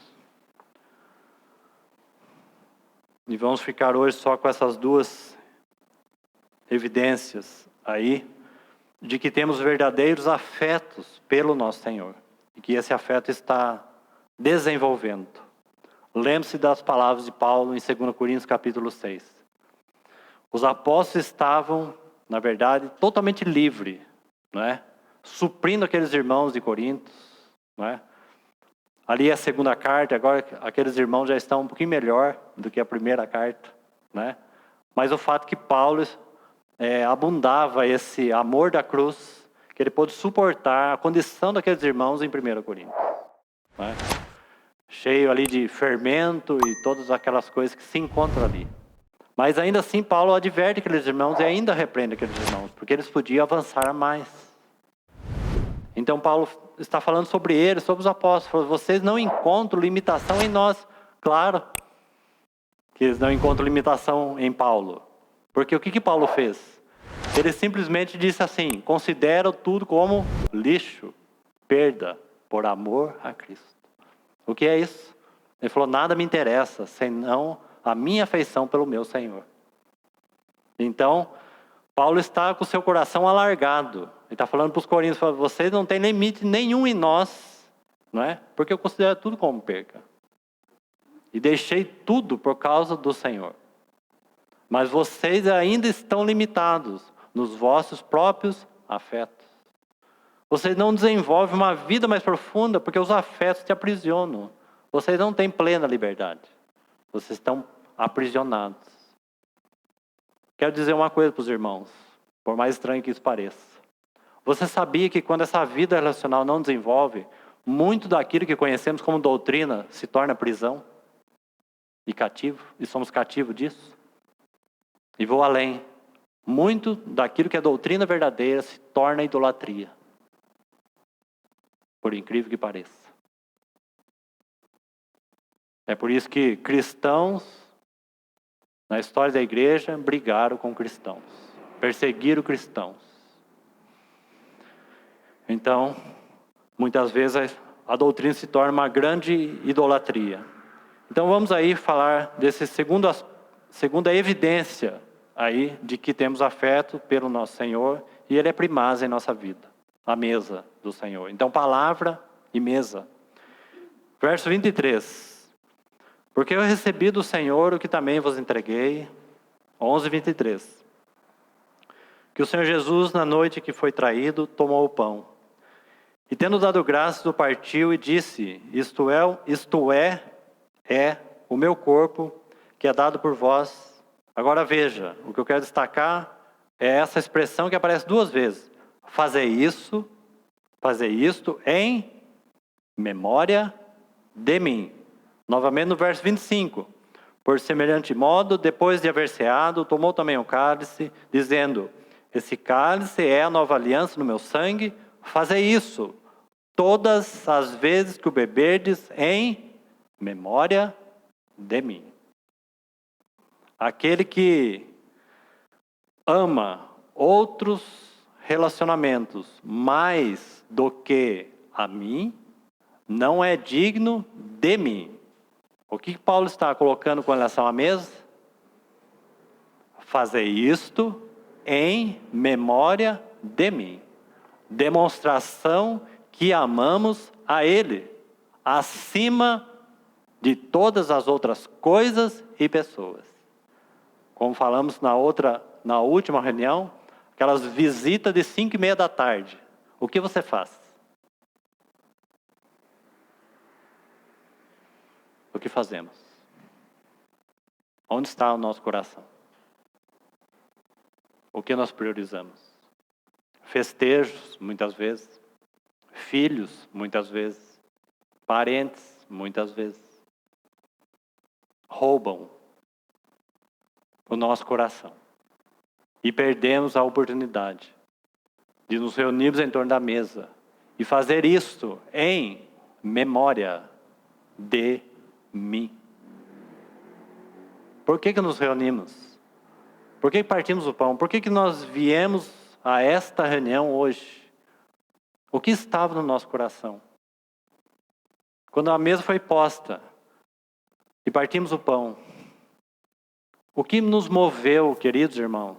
E vamos ficar hoje só com essas duas evidências aí, de que temos verdadeiros afetos pelo nosso Senhor. E que esse afeto está desenvolvendo. Lembre-se das palavras de Paulo em 2 Coríntios capítulo 6. Os apóstolos estavam, na verdade, totalmente livres, não é? Suprindo aqueles irmãos de Corinto, não é? Ali é a segunda carta, agora aqueles irmãos já estão um pouquinho melhor do que a primeira carta, né? Mas o fato que Paulo abundava esse amor da cruz, que ele pôde suportar a condição daqueles irmãos em 1 Coríntios, né? Cheio ali de fermento e todas aquelas coisas que se encontram ali. Mas ainda assim Paulo adverte aqueles irmãos e ainda repreende aqueles irmãos, porque eles podiam avançar mais. Então Paulo está falando sobre eles, sobre os apóstolos. Vocês não encontram limitação em nós. Claro que eles não encontram limitação em Paulo. Porque o que Paulo fez? Ele simplesmente disse assim: considero tudo como lixo, perda, por amor a Cristo. O que é isso? Ele falou, nada me interessa, senão a minha afeição pelo meu Senhor. Então, Paulo está com o seu coração alargado. Ele está falando para os coríntios, vocês não têm limite nenhum em nós, não é? Porque eu considero tudo como perca. E deixei tudo por causa do Senhor. Mas vocês ainda estão limitados nos vossos próprios afetos. Vocês não desenvolvem uma vida mais profunda porque os afetos te aprisionam. Vocês não têm plena liberdade. Vocês estão aprisionados. Quero dizer uma coisa para os irmãos. por mais estranho que isso pareça. Você sabia que quando essa vida relacional não desenvolve, muito daquilo que conhecemos como doutrina se torna prisão e cativo, e somos cativos disso? E vou além. Muito daquilo que é doutrina verdadeira se torna idolatria. Por incrível que pareça. É por isso que cristãos, na história da igreja, brigaram com cristãos. Perseguiram cristãos. Então, muitas vezes a doutrina se torna uma grande idolatria. Então vamos aí falar desse segunda evidência aí de que temos afeto pelo nosso Senhor e Ele é primaz em nossa vida. A mesa do Senhor. Então palavra e mesa. Verso 23. Porque eu recebi do Senhor o que também vos entreguei. 11:23. Que o Senhor Jesus, na noite que foi traído, tomou o pão. E tendo dado graças, o partiu e disse, isto é o meu corpo que é dado por vós. Agora veja, o que eu quero destacar é essa expressão que aparece 2 vezes. Fazer isto em memória de mim. Novamente no verso 25. Por semelhante modo, depois de haver ceado, tomou também o cálice, dizendo, esse cálice é a nova aliança no meu sangue, fazei isso todas as vezes que o beberdes em memória de mim. Aquele que ama outros relacionamentos mais do que a mim, não é digno de mim. O que Paulo está colocando com relação à mesa? Fazer isto em memória de mim. Demonstração que amamos a Ele, acima de todas as outras coisas e pessoas. Como falamos na última reunião, aquelas visitas de 5:30 da tarde. O que você faz? O que fazemos? Onde está o nosso coração? O que nós priorizamos? Festejos, muitas vezes. Filhos, muitas vezes. Parentes, muitas vezes. Roubam o nosso coração. E perdemos a oportunidade de nos reunirmos em torno da mesa e fazer isto em memória de mim. Por que nos reunimos? Por que partimos o pão? Por que nós viemos a esta reunião hoje? O que estava no nosso coração? Quando a mesa foi posta e partimos o pão, o que nos moveu, queridos irmãos?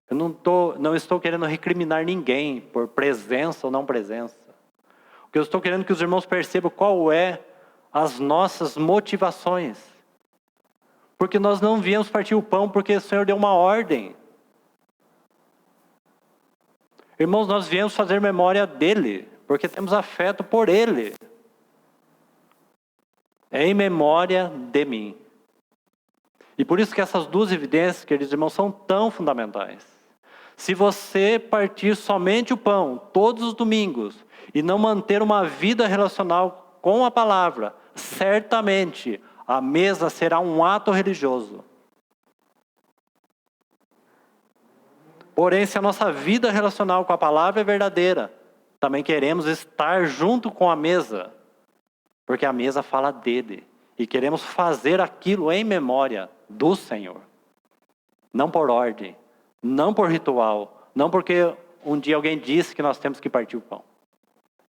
Eu não estou querendo recriminar ninguém por presença ou não presença. O que eu estou querendo é que os irmãos percebam qual é as nossas motivações. Porque nós não viemos partir o pão porque o Senhor deu uma ordem. Irmãos, nós viemos fazer memória dEle, porque temos afeto por Ele. É em memória de mim. E por isso que essas 2 evidências, queridos irmãos, são tão fundamentais. Se você partir somente o pão todos os domingos e não manter uma vida relacional com a palavra, certamente a mesa será um ato religioso. Porém, se a nossa vida relacional com a palavra é verdadeira, também queremos estar junto com a mesa, porque a mesa fala dele. E queremos fazer aquilo em memória do Senhor. Não por ordem, não por ritual, não porque um dia alguém disse que nós temos que partir o pão.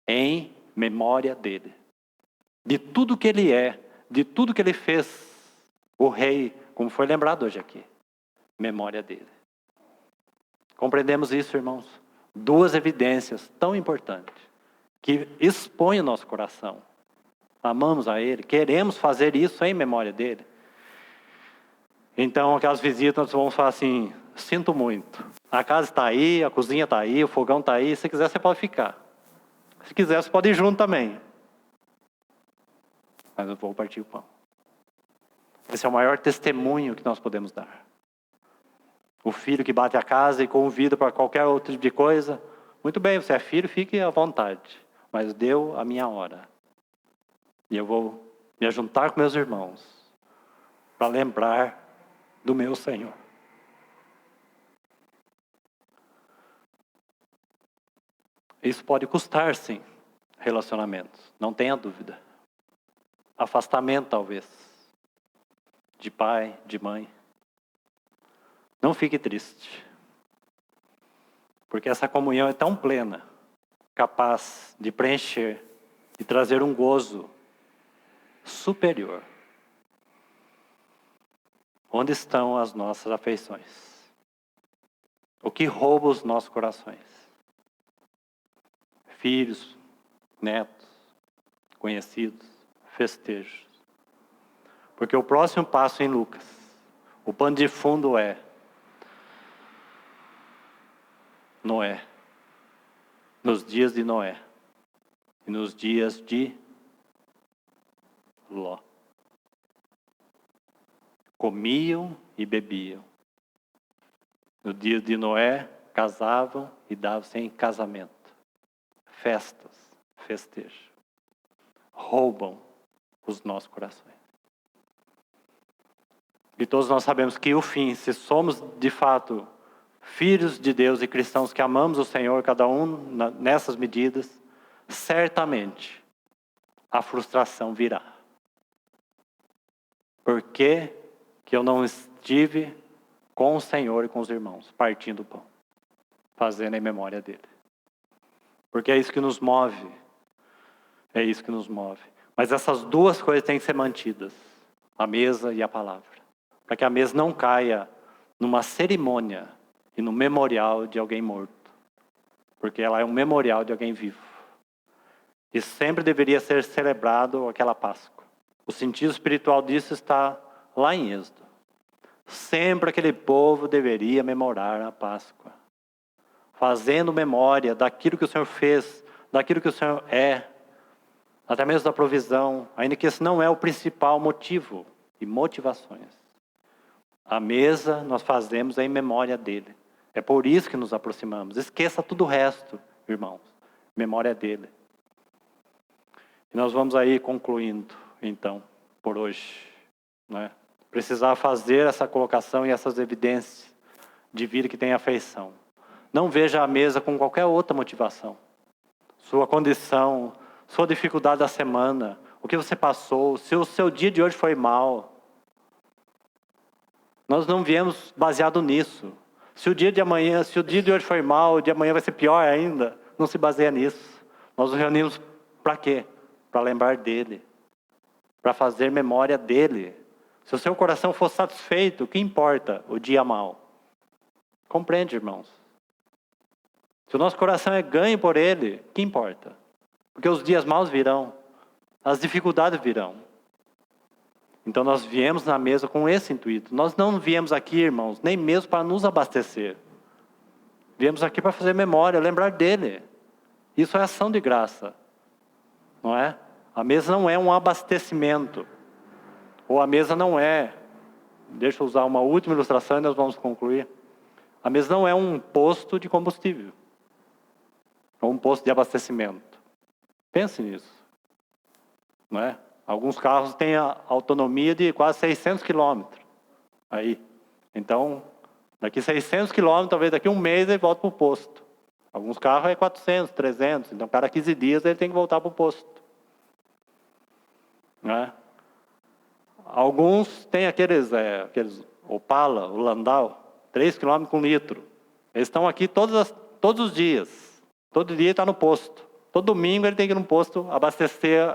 Em memória dele. De tudo que ele é, de tudo que ele fez, o rei, como foi lembrado hoje aqui. Memória dele. Compreendemos isso, irmãos? 2 evidências tão importantes, que expõem o nosso coração. Amamos a Ele, queremos fazer isso em memória dEle. Então, aquelas visitas, nós vamos falar assim, sinto muito. A casa está aí, a cozinha está aí, o fogão está aí, se quiser você pode ficar. Se quiser você pode ir junto também. Mas eu vou partir o pão. Esse é o maior testemunho que nós podemos dar. O filho que bate a casa e convida para qualquer outro tipo de coisa. Muito bem, você é filho, fique à vontade. Mas deu a minha hora. E eu vou me juntar com meus irmãos para lembrar do meu Senhor. Isso pode custar, sim, relacionamentos. Não tenha dúvida. Afastamento, talvez. De pai, de mãe. Não fique triste. Porque essa comunhão é tão plena, capaz de preencher e trazer um gozo superior. Onde estão as nossas afeições? O que rouba os nossos corações? Filhos, netos, conhecidos, festejos. Porque o próximo passo em Lucas, o pano de fundo é Noé. Nos dias de Noé. E nos dias de Ló. Comiam e bebiam. No dia de Noé, casavam e davam-se em casamento. Festas, festejos. Roubam os nossos corações. E todos nós sabemos que o fim, se somos de fato filhos de Deus e cristãos que amamos o Senhor, cada um nessas medidas, certamente a frustração virá. Por que eu não estive com o Senhor e com os irmãos, partindo o pão, fazendo em memória dele? Porque é isso que nos move. É isso que nos move. Mas essas duas coisas têm que ser mantidas, a mesa e a palavra, para que a mesa não caia numa cerimônia e no memorial de alguém morto, porque ela é um memorial de alguém vivo. E sempre deveria ser celebrado aquela Páscoa. O sentido espiritual disso está lá em Êxodo. Sempre aquele povo deveria memorar a Páscoa, fazendo memória daquilo que o Senhor fez, daquilo que o Senhor é, até mesmo da provisão, ainda que esse não é o principal motivo e motivações. A mesa nós fazemos em memória dele. É por isso que nos aproximamos. Esqueça tudo o resto, irmãos. Memória dele. E nós vamos aí concluindo, então, por hoje. Né? Precisar fazer essa colocação e essas evidências de vida que tem afeição. Não veja a mesa com qualquer outra motivação. Sua condição, sua dificuldade da semana, o que você passou, se o seu dia de hoje foi mal. Nós não viemos baseado nisso. Se o dia de hoje foi mal, o dia de amanhã vai ser pior ainda, não se baseia nisso. Nós nos reunimos para quê? Para lembrar dele. Para fazer memória dele. Se o seu coração for satisfeito, o que importa? O dia mal. Compreende, irmãos? Se o nosso coração é ganho por ele, o que importa? Porque os dias maus virão. As dificuldades virão. Então nós viemos na mesa com esse intuito. Nós não viemos aqui, irmãos, nem mesmo para nos abastecer. Viemos aqui para fazer memória, lembrar dele. Isso é ação de graça. Não é? A mesa não é um abastecimento. Ou a mesa não é... Deixa eu usar uma última ilustração e nós vamos concluir. A mesa não é um posto de combustível. Ou um posto de abastecimento. Pense nisso. Não é? Alguns carros têm a autonomia de quase 600 quilômetros. Aí. Então, daqui 600 quilômetros, talvez daqui um mês ele volta para o posto. Alguns carros é 400, 300. Então, cada 15 dias ele tem que voltar para o posto. Não é? Alguns têm aqueles Opala, o Landau, 3 km com litro. Eles estão aqui todos os dias. Todo dia está no posto. Todo domingo ele tem que ir no posto abastecer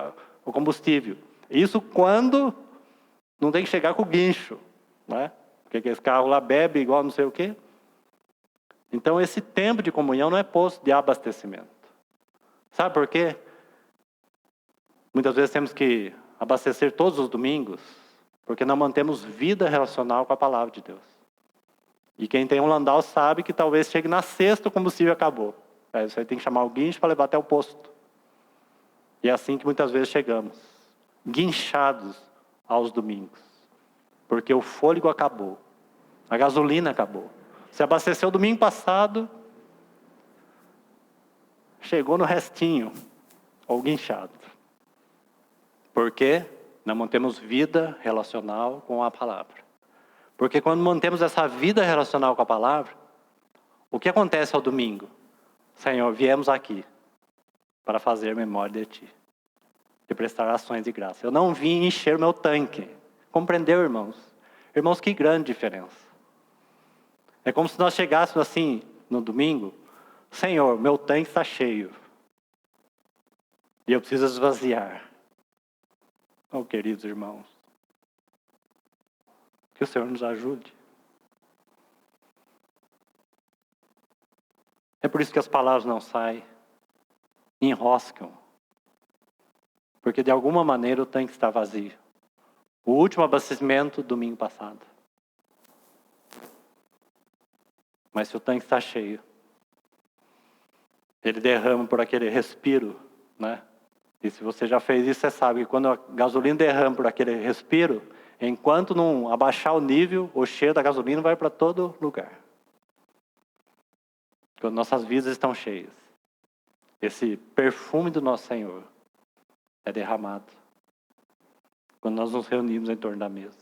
o combustível. Isso quando não tem que chegar com o guincho. Né? Porque aqueles carros lá bebem igual não sei o quê. Então esse tempo de comunhão não é posto de abastecimento. Sabe por quê? Muitas vezes temos que abastecer todos os domingos, porque não mantemos vida relacional com a palavra de Deus. E quem tem um Landau sabe que talvez chegue na sexta o combustível acabou. Aí você tem que chamar o guincho para levar até o posto. E é assim que muitas vezes chegamos, guinchados aos domingos. Porque o fôlego acabou, a gasolina acabou. Se abasteceu domingo passado, chegou no restinho, ou guinchado. Por quê? Não mantemos vida relacional com a palavra. Porque quando mantemos essa vida relacional com a palavra, o que acontece ao domingo? Senhor, viemos aqui para fazer memória de Ti. E prestar ações de graça. Eu não vim encher o meu tanque. Compreendeu, irmãos? Irmãos, que grande diferença. É como se nós chegássemos assim, no domingo, Senhor, meu tanque está cheio. E eu preciso esvaziar. Oh, queridos irmãos, que o Senhor nos ajude. É por isso que as palavras não saem, enroscam. Porque de alguma maneira o tanque está vazio. O último abastecimento, domingo passado. Mas se o tanque está cheio, ele derrama por aquele respiro, né? E se você já fez isso, você sabe que quando a gasolina derrama por aquele respiro, enquanto não abaixar o nível, o cheiro da gasolina vai para todo lugar. Quando nossas vidas estão cheias, esse perfume do nosso Senhor é derramado. Quando nós nos reunimos em torno da mesa.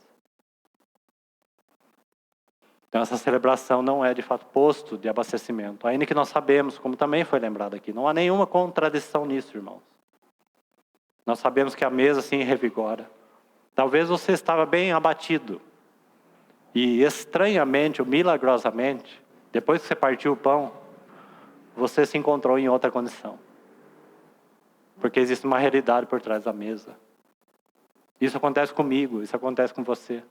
Então essa celebração não é de fato posto de abastecimento. Ainda que nós sabemos, como também foi lembrado aqui, não há nenhuma contradição nisso, irmãos. Nós sabemos que a mesa se revigora. Talvez você estava bem abatido. E estranhamente, ou milagrosamente, depois que você partiu o pão, você se encontrou em outra condição. Porque existe uma realidade por trás da mesa. Isso acontece comigo, isso acontece com você.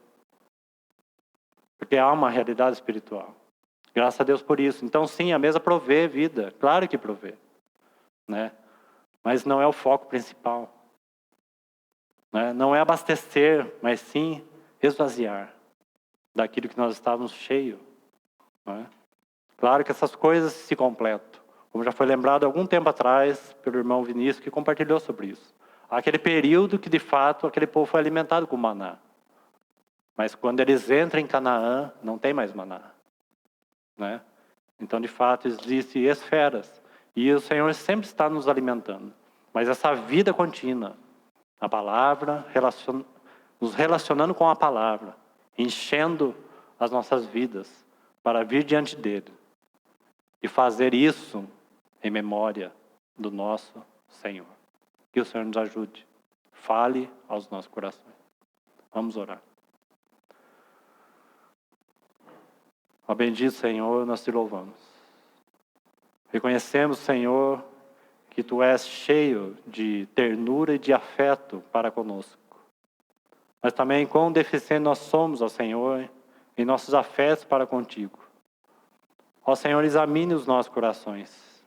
Porque há uma realidade espiritual. Graças a Deus por isso. Então sim, a mesa provê vida. Claro que provê. Né? Mas não é o foco principal. Né? Não é abastecer, mas sim esvaziar daquilo que nós estávamos cheios. Né? Claro que essas coisas se completam. Como já foi lembrado algum tempo atrás pelo irmão Vinícius, que compartilhou sobre isso. Há aquele período que de fato aquele povo foi alimentado com maná. Mas quando eles entram em Canaã, não tem mais maná. Né? Então, de fato, existem esferas. E o Senhor sempre está nos alimentando. Mas essa vida contínua, a palavra, nos relacionando com a palavra, enchendo as nossas vidas para vir diante dele. E fazer isso em memória do nosso Senhor. Que o Senhor nos ajude. Fale aos nossos corações. Vamos orar. Ó bendito Senhor, nós te louvamos. Reconhecemos, Senhor, que Tu és cheio de ternura e de afeto para conosco. Mas também quão deficientes nós somos, ó Senhor, em nossos afetos para contigo. Ó Senhor, examine os nossos corações.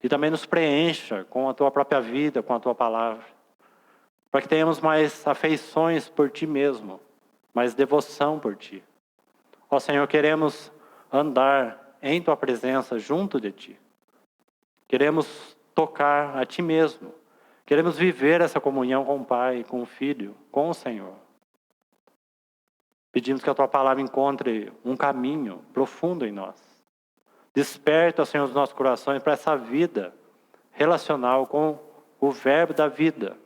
E também nos preencha com a Tua própria vida, com a Tua palavra. Para que tenhamos mais afeições por Ti mesmo, mais devoção por Ti. Ó Senhor, queremos andar em Tua presença junto de Ti. Queremos tocar a Ti mesmo. Queremos viver essa comunhão com o Pai, com o Filho, com o Senhor. Pedimos que a Tua palavra encontre um caminho profundo em nós. Desperta, Senhor, os nossos corações para essa vida relacional com o verbo da vida,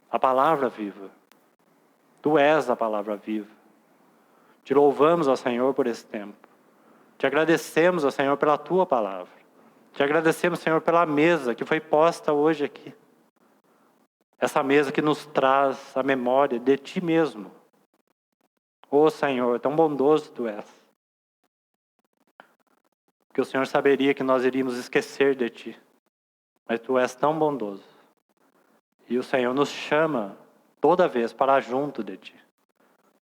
a palavra viva. Tu és a palavra viva. Te louvamos, ó Senhor, por esse tempo. Te agradecemos, ó Senhor, pela Tua palavra. Te agradecemos, Senhor, pela mesa que foi posta hoje aqui. Essa mesa que nos traz a memória de Ti mesmo. Ô Senhor, tão bondoso Tu és. Porque o Senhor saberia que nós iríamos esquecer de Ti. Mas Tu és tão bondoso. E o Senhor nos chama toda vez para junto de Ti.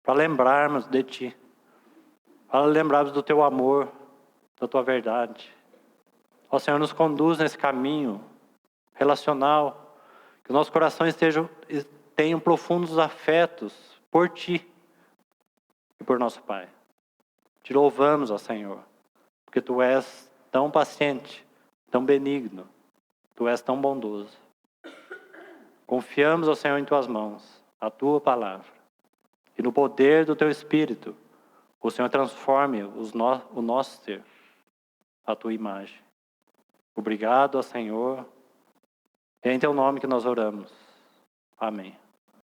Para lembrarmos de Ti. Para lembrarmos do Teu amor, da Tua verdade. Ó Senhor, nos conduz nesse caminho relacional. Que nossos corações tenham profundos afetos por Ti e por nosso Pai. Te louvamos, ó Senhor, porque Tu és tão paciente, tão benigno. Tu és tão bondoso. Confiamos, ó Senhor, em Tuas mãos, a Tua palavra. E no poder do Teu Espírito, o Senhor transforme o nosso ser. a tua imagem. Obrigado, ó Senhor. É em teu nome que nós oramos. Amém.